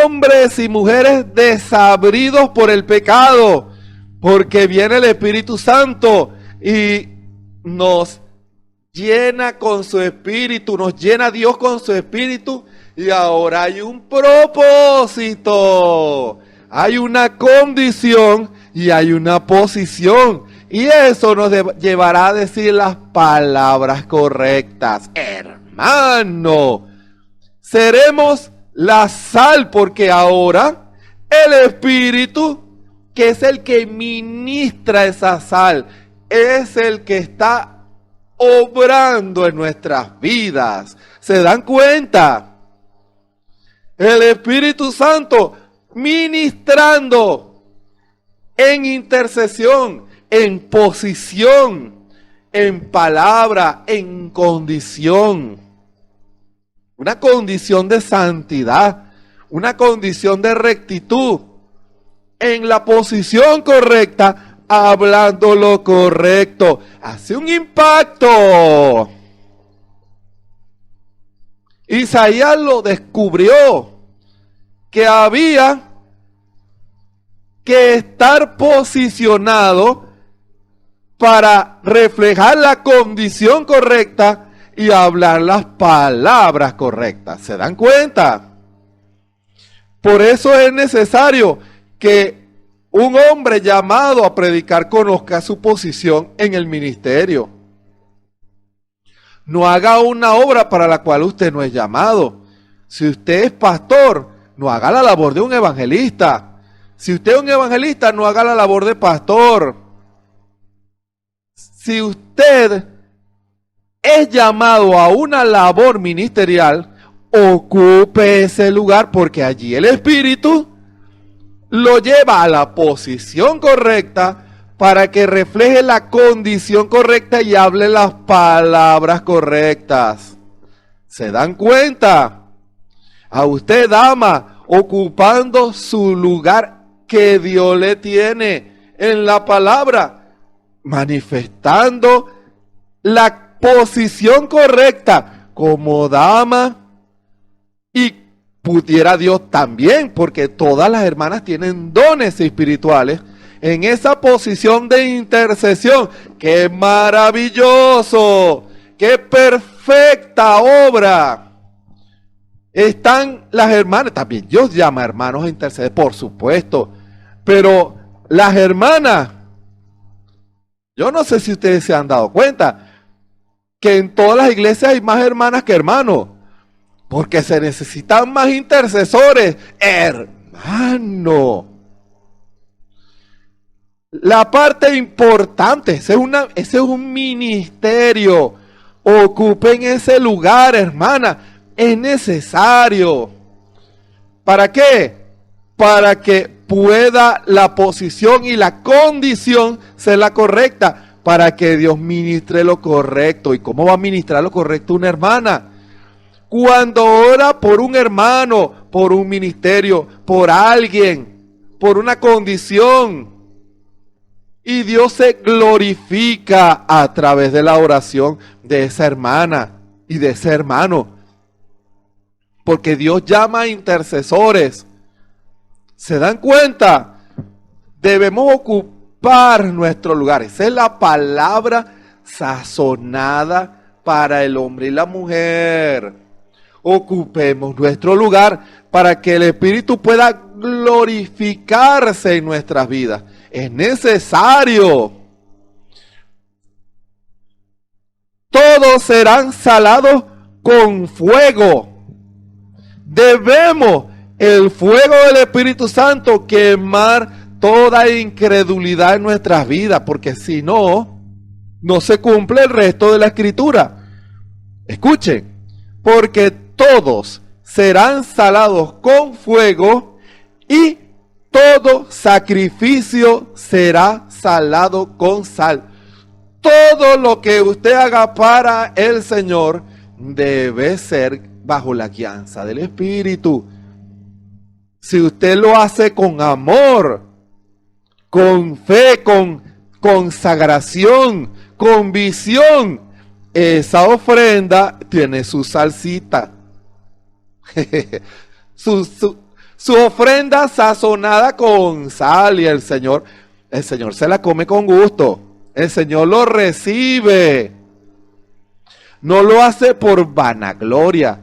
hombres y mujeres desabridos por el pecado, porque viene el Espíritu Santo y nos llena con su Espíritu, nos llena Dios con su Espíritu, y ahora hay un propósito, hay una condición y hay una posición, y eso nos llevará a decir las palabras correctas. Hermano, seremos la sal, porque ahora el Espíritu, que es el que ministra esa sal, es el que está obrando en nuestras vidas. ¿Se dan cuenta? El Espíritu Santo ministrando en intercesión, en posición, en palabra, en condición. Una condición de santidad, una condición de rectitud, en la posición correcta, hablando lo correcto. Hace un impacto. Isaías lo descubrió, que había que estar posicionado para reflejar la condición correcta y hablar las palabras correctas. ¿Se dan cuenta? Por eso es necesario que un hombre llamado a predicar conozca su posición en el ministerio. No haga una obra para la cual usted no es llamado. Si usted es pastor, no haga la labor de un evangelista. Si usted es un evangelista, no haga la labor de pastor. Si usted es llamado a una labor ministerial, ocupe ese lugar, porque allí el Espíritu lo lleva a la posición correcta para que refleje la condición correcta y hable las palabras correctas. ¿Se dan cuenta? A usted, dama, ocupando su lugar que Dios le tiene en la palabra, manifestando la posición correcta como dama, y pudiera Dios también, porque todas las hermanas tienen dones espirituales, en esa posición de intercesión. ¡Qué maravilloso! ¡Qué perfecta obra! Están las hermanas, también Dios llama a hermanos a interceder, por supuesto, pero las hermanas, yo no sé si ustedes se han dado cuenta, que en todas las iglesias hay más hermanas que hermanos, porque se necesitan más intercesores. Hermano, la parte importante, ese es un ministerio. Ocupen ese lugar, hermana. Es necesario. ¿Para qué? Para que pueda la posición y la condición ser la correcta, para que Dios ministre lo correcto. ¿Y cómo va a ministrar lo correcto una hermana? Cuando ora por un hermano, por un ministerio, por alguien, por una condición, y Dios se glorifica a través de la oración de esa hermana y de ese hermano, porque Dios llama a intercesores. ¿Se dan cuenta? Debemos ocupar nuestro lugar. Esa es la palabra sazonada para el hombre y la mujer. Ocupemos nuestro lugar para que el Espíritu pueda glorificarse en nuestras vidas. Es necesario. Todos serán salados con fuego. Debemos el fuego del Espíritu Santo quemar toda incredulidad en nuestras vidas, porque si no, no se cumple el resto de la Escritura. Escuchen, porque todos serán salados con fuego y todo sacrificio será salado con sal. todo lo que usted haga para el Señor debe ser bajo la guianza del Espíritu. Si usted lo hace con amor, con fe, con consagración, con visión, esa ofrenda tiene su salsita. Su ofrenda sazonada con sal, y el Señor se la come con gusto. El Señor lo recibe. No lo hace por vanagloria.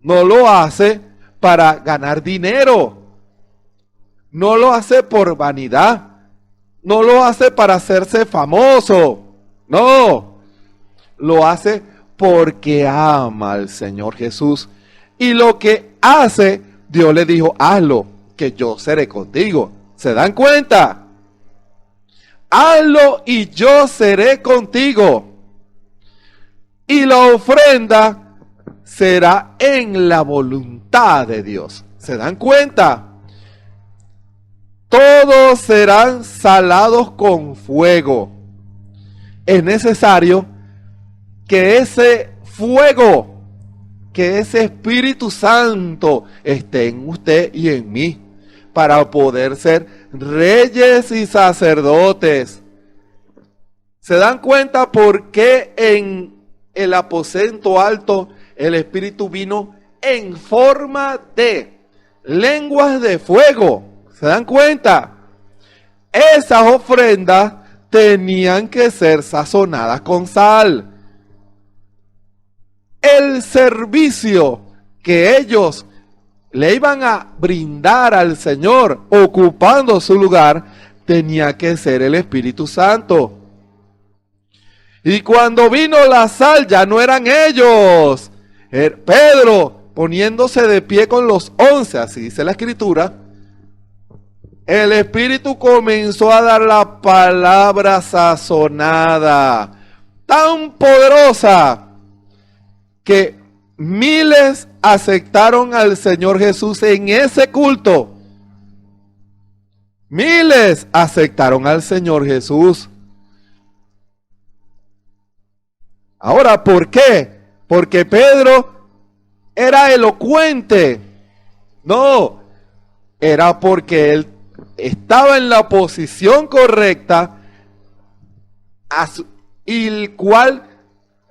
No lo hace para ganar dinero. No lo hace por vanidad. No lo hace para hacerse famoso. No. Lo hace porque ama al Señor Jesús. Y lo que hace, Dios le dijo, hazlo, que yo seré contigo. ¿Se dan cuenta? Hazlo y yo seré contigo. Y la ofrenda será en la voluntad de Dios. ¿Se dan cuenta? Todos serán salados con fuego. Es necesario que ese fuego, que ese Espíritu Santo esté en usted y en mí, para poder ser reyes y sacerdotes. ¿Se dan cuenta por qué en el aposento alto el Espíritu vino en forma de lenguas de fuego? ¿Se dan cuenta? Esas ofrendas tenían que ser sazonadas con sal. El servicio que ellos le iban a brindar al Señor ocupando su lugar tenía que ser el Espíritu Santo. Y cuando vino la sal ya no eran ellos. Pedro, poniéndose de pie con los 11, así dice la Escritura, el Espíritu comenzó a dar la palabra sazonada, tan poderosa, que miles aceptaron al Señor Jesús en ese culto. Miles aceptaron al Señor Jesús. Ahora, ¿por qué? Porque Pedro era elocuente. No, era porque él estaba en la posición correcta, y el cual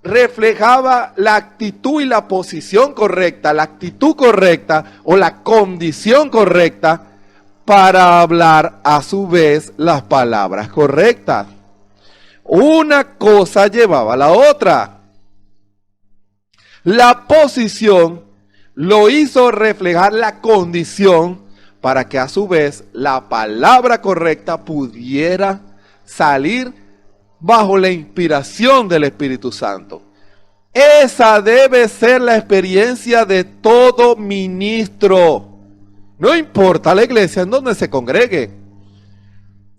reflejaba la actitud y la posición correcta, la actitud correcta o la condición correcta para hablar a su vez las palabras correctas. Una cosa llevaba a la otra. La posición lo hizo reflejar la condición para que a su vez la palabra correcta pudiera salir bajo la inspiración del Espíritu Santo. Esa debe ser la experiencia de todo ministro. No importa la iglesia en donde se congregue.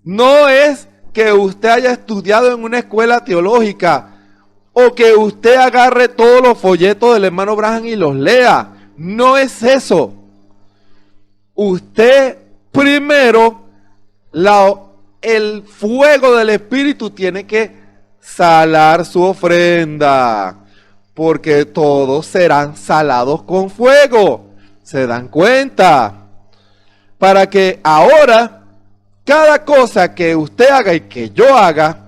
No es que usted haya estudiado en una escuela teológica o que usted agarre todos los folletos del hermano Branham y los lea. No es eso. Usted primero, el fuego del Espíritu tiene que salar su ofrenda, porque todos serán salados con fuego. ¿Se dan cuenta? Para que ahora cada cosa que usted haga y que yo haga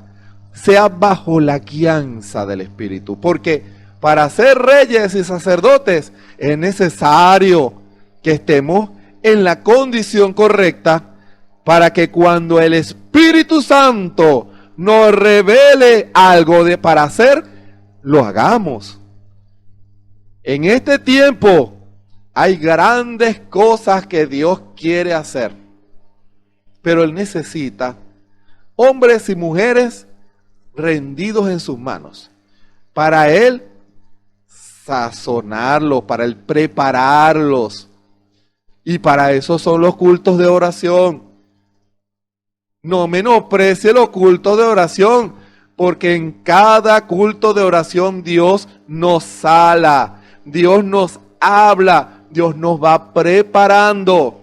sea bajo la guianza del Espíritu, porque para ser reyes y sacerdotes es necesario que estemos en la condición correcta, para que cuando el Espíritu Santo nos revele algo para hacer, lo hagamos. En este tiempo hay grandes cosas que Dios quiere hacer, pero Él necesita hombres y mujeres rendidos en sus manos, para Él sazonarlos, para Él prepararlos. Y para eso son los cultos de oración. No menosprecie los cultos de oración, porque en cada culto de oración Dios nos sala, Dios nos habla, Dios nos va preparando.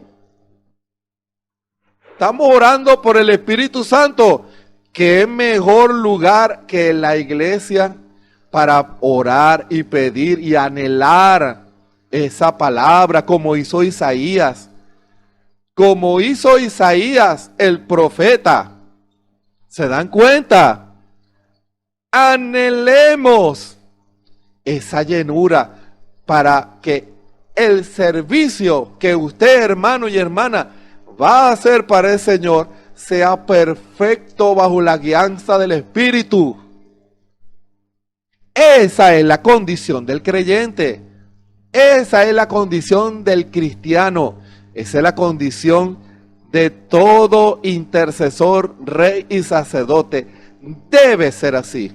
Estamos orando por el Espíritu Santo ¿Qué mejor lugar que la iglesia para orar y pedir y anhelar esa palabra como hizo Isaías? Como hizo Isaías el profeta. ¿Se dan cuenta? Anhelemos esa llenura para que el servicio que usted, hermano y hermana, va a hacer para el Señor sea perfecto bajo la guianza del Espíritu. Esa es la condición del creyente. Esa es la condición del cristiano. Esa es la condición de todo intercesor, rey y sacerdote. Debe ser así.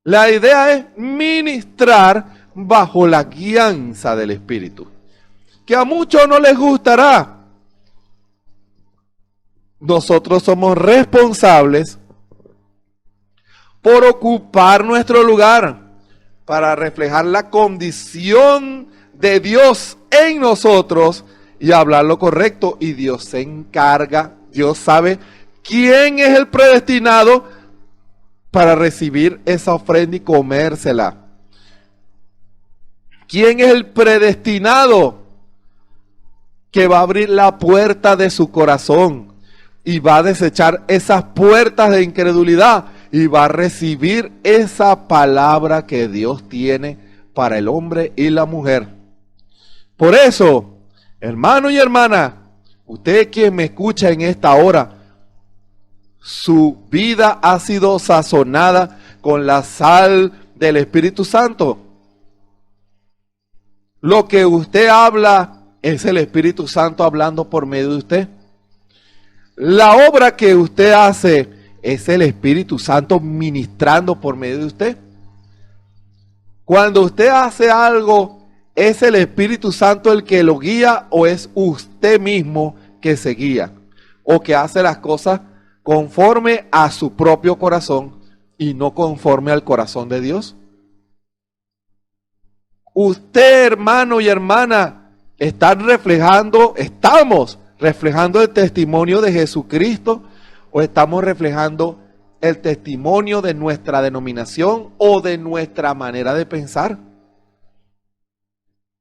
La idea es ministrar bajo la guianza del Espíritu. Que a muchos no les gustará. Nosotros somos responsables por ocupar nuestro lugar para reflejar la condición de Dios en nosotros y hablar lo correcto. Y Dios se encarga, Dios sabe quién es el predestinado para recibir esa ofrenda y comérsela. ¿Quién es el predestinado que va a abrir la puerta de su corazón y va a desechar esas puertas de incredulidad y va a recibir esa palabra que Dios tiene para el hombre y la mujer? Por eso, hermano y hermana, usted quien me escucha en esta hora, su vida ha sido sazonada con la sal del Espíritu Santo. Lo que usted habla es el Espíritu Santo hablando por medio de usted. La obra que usted hace es el Espíritu Santo ministrando por medio de usted. Cuando usted hace algo, ¿es el Espíritu Santo el que lo guía o es usted mismo que se guía? O que hace las cosas conforme a su propio corazón y no conforme al corazón de Dios. Usted, hermano y hermana, estamos reflejando el testimonio de Jesucristo o estamos reflejando el testimonio de nuestra denominación o de nuestra manera de pensar.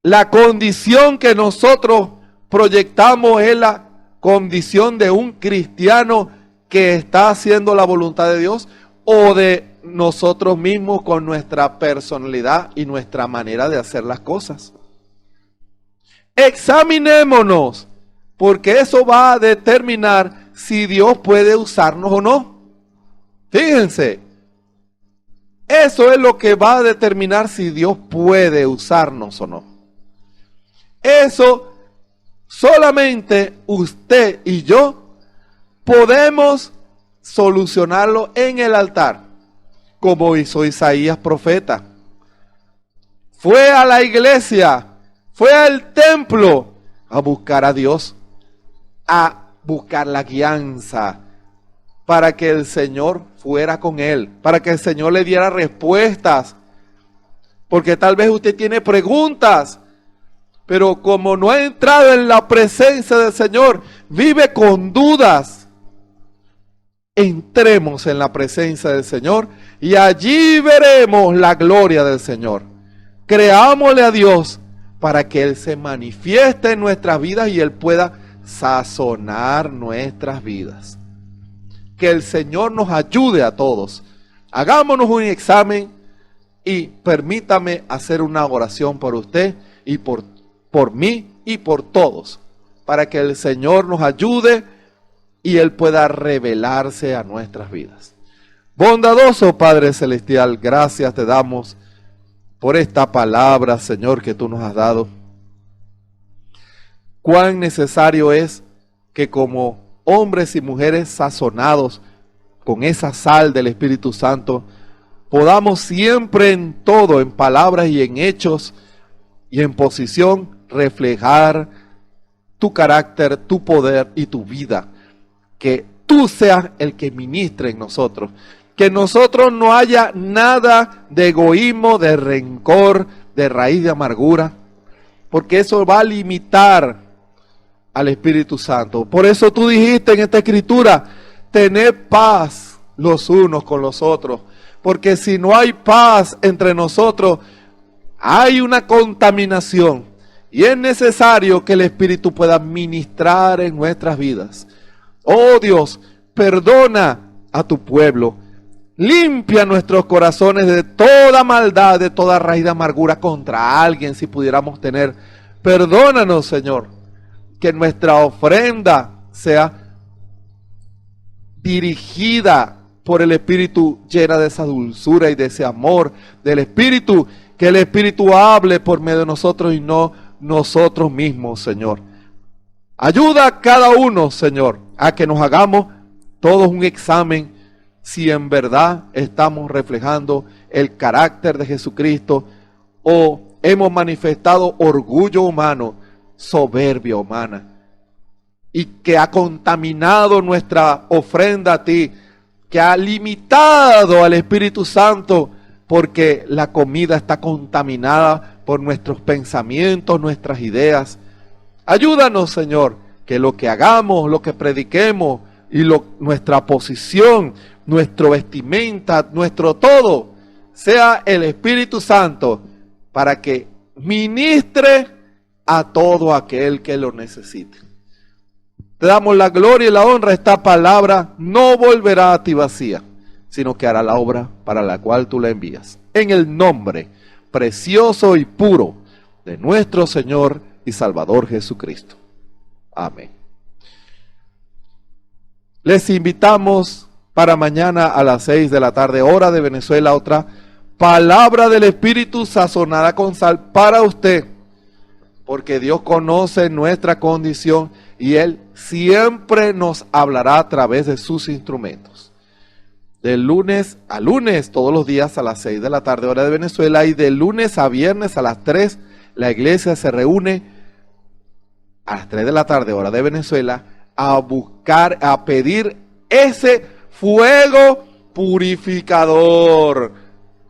La condición que nosotros proyectamos es la condición de un cristiano que está haciendo la voluntad de Dios o de nosotros mismos con nuestra personalidad y nuestra manera de hacer las cosas. Examinémonos, porque eso va a determinar si Dios puede usarnos o no. Fíjense, eso es lo que va a determinar si Dios puede usarnos o no. Eso solamente usted y yo podemos solucionarlo en el altar, como hizo Isaías profeta. Fue a la iglesia, fue al templo a buscar a Dios, a buscar la guianza, para que el Señor fuera con él, para que el Señor le diera respuestas, porque tal vez usted tiene preguntas, pero como no ha entrado en la presencia del Señor, vive con dudas. Entremos en la presencia del Señor y allí veremos la gloria del Señor. Creámosle a Dios para que Él se manifieste en nuestras vidas y Él pueda sazonar nuestras vidas. Que el Señor nos ayude a todos. Hagámonos un examen y permítame hacer una oración por usted y por mí y por todos, para que el Señor nos ayude y Él pueda revelarse a nuestras vidas. Bondadoso Padre Celestial, gracias te damos por esta palabra, Señor, que tú nos has dado. Cuán necesario es que como hombres y mujeres sazonados con esa sal del Espíritu Santo, podamos siempre en todo, en palabras y en hechos y en posición, reflejar tu carácter, tu poder y tu vida. Que tú seas el que ministre en nosotros. Que en nosotros no haya nada de egoísmo, de rencor, de raíz de amargura. Porque eso va a limitar al Espíritu Santo. Por eso tú dijiste en esta escritura, Tened paz los unos con los otros, porque si no hay paz entre nosotros, hay una contaminación y es necesario que el Espíritu pueda ministrar en nuestras vidas. Oh Dios, perdona a tu pueblo, limpia nuestros corazones de toda maldad, de toda raíz de amargura contra alguien, si pudiéramos tener. Perdónanos, Señor, que nuestra ofrenda sea dirigida por el Espíritu, llena de esa dulzura y de ese amor del Espíritu, que el Espíritu hable por medio de nosotros y no nosotros mismos, Señor. Ayuda a cada uno, Señor, a que nos hagamos todos un examen si en verdad estamos reflejando el carácter de Jesucristo o hemos manifestado orgullo humano, soberbia humana, y que ha contaminado nuestra ofrenda a ti, que ha limitado al Espíritu Santo, porque la comida está contaminada por nuestros pensamientos, nuestras ideas. Ayúdanos, Señor, que lo que hagamos, lo que prediquemos y nuestra posición, nuestro vestimenta, nuestro todo, sea el Espíritu Santo para que ministre a todo aquel que lo necesite. Te damos la gloria y la honra. Esta palabra no volverá a ti vacía, sino que hará la obra para la cual tú la envías. En el nombre precioso y puro de nuestro Señor y Salvador Jesucristo. Amén. Les invitamos para mañana a las 6 de la tarde, hora de Venezuela, otra palabra del Espíritu sazonada con sal para usted, porque Dios conoce nuestra condición y Él siempre nos hablará a través de sus instrumentos. De lunes a lunes, todos los días a las 6 de la tarde, hora de Venezuela, y de lunes a viernes a las 3, la iglesia se reúne a las 3 de la tarde, hora de Venezuela, a buscar, a pedir ese fuego purificador,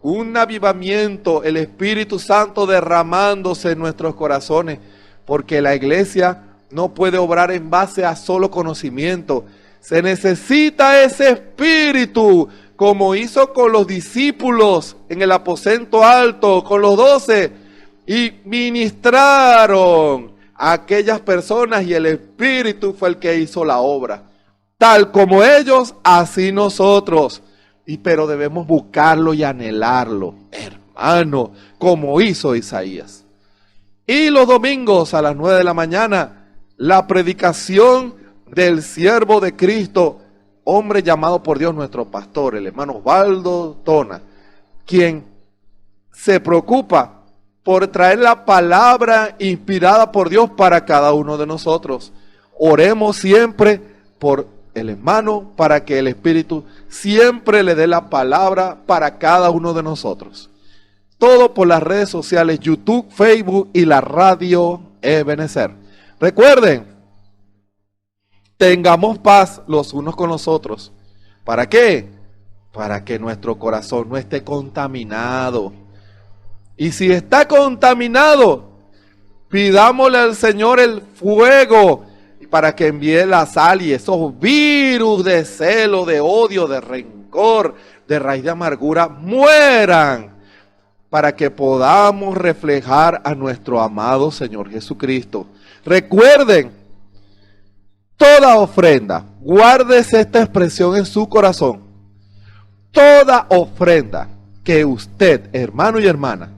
un avivamiento, el Espíritu Santo derramándose en nuestros corazones, porque la iglesia no puede obrar en base a solo conocimiento. Se necesita ese Espíritu, como hizo con los discípulos en el aposento alto, con los 12, y ministraron a aquellas personas y el Espíritu fue el que hizo la obra. Tal como ellos, así nosotros. Pero debemos buscarlo y anhelarlo, hermano, como hizo Isaías. Y los domingos a las 9 de la mañana, la predicación del siervo de Cristo, hombre llamado por Dios nuestro pastor, el hermano Osvaldo Tona, quien se preocupa por traer la palabra inspirada por Dios para cada uno de nosotros. Oremos siempre por el hermano para que el Espíritu siempre le dé la palabra para cada uno de nosotros. Todo por las redes sociales, YouTube, Facebook y la radio Ebenezer. Recuerden, tengamos paz los unos con los otros. ¿Para qué? Para que nuestro corazón no esté contaminado. Y si está contaminado, pidámosle al Señor el fuego para que envíe la sal y esos virus de celo, de odio, de rencor, de raíz de amargura mueran, para que podamos reflejar a nuestro amado Señor Jesucristo. Recuerden, toda ofrenda, guárdese esta expresión en su corazón, toda ofrenda que usted, hermano y hermana,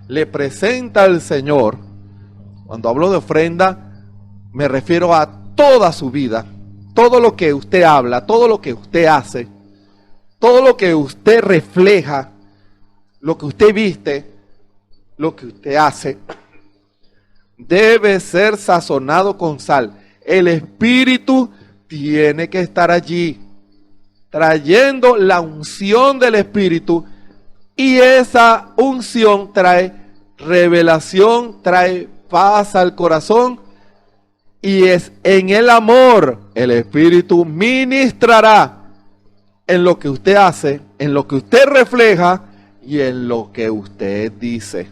le presenta al Señor, cuando hablo de ofrenda, me refiero a toda su vida, todo lo que usted habla, todo lo que usted hace, todo lo que usted refleja, lo que usted viste, lo que usted hace, debe ser sazonado con sal. El Espíritu tiene que estar allí, trayendo la unción del Espíritu, y esa unción trae revelación, trae paz al corazón. Y es en el amor, el Espíritu ministrará en lo que usted hace, en lo que usted refleja y en lo que usted dice.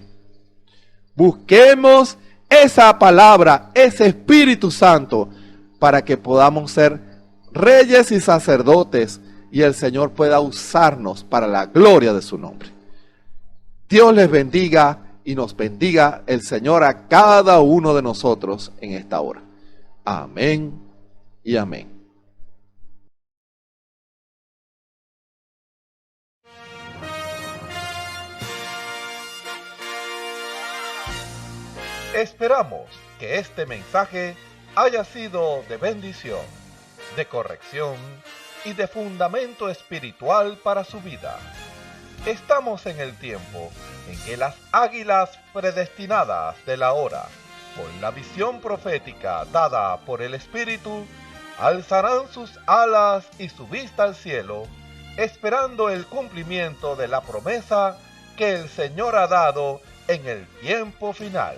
Busquemos esa palabra, ese Espíritu Santo, para que podamos ser reyes y sacerdotes, y el Señor pueda usarnos para la gloria de su nombre. Dios les bendiga y nos bendiga el Señor a cada uno de nosotros en esta hora. Amén y amén. Esperamos que este mensaje haya sido de bendición, de corrección y de fundamento espiritual para su vida. Estamos en el tiempo en que las águilas predestinadas de la hora, con la visión profética dada por el Espíritu, alzarán sus alas y su vista al cielo, esperando el cumplimiento de la promesa que el Señor ha dado en el tiempo final.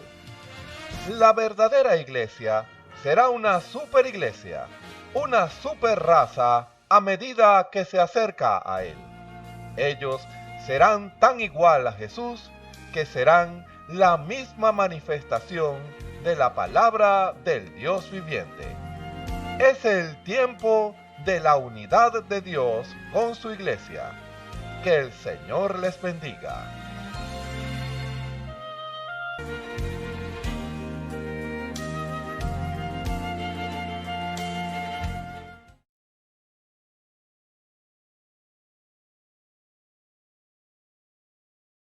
La verdadera iglesia será una superiglesia, una superraza a medida que se acerca a Él. Ellos serán tan igual a Jesús que serán la misma manifestación de la palabra del Dios viviente. Es el tiempo de la unidad de Dios con su iglesia. Que el Señor les bendiga.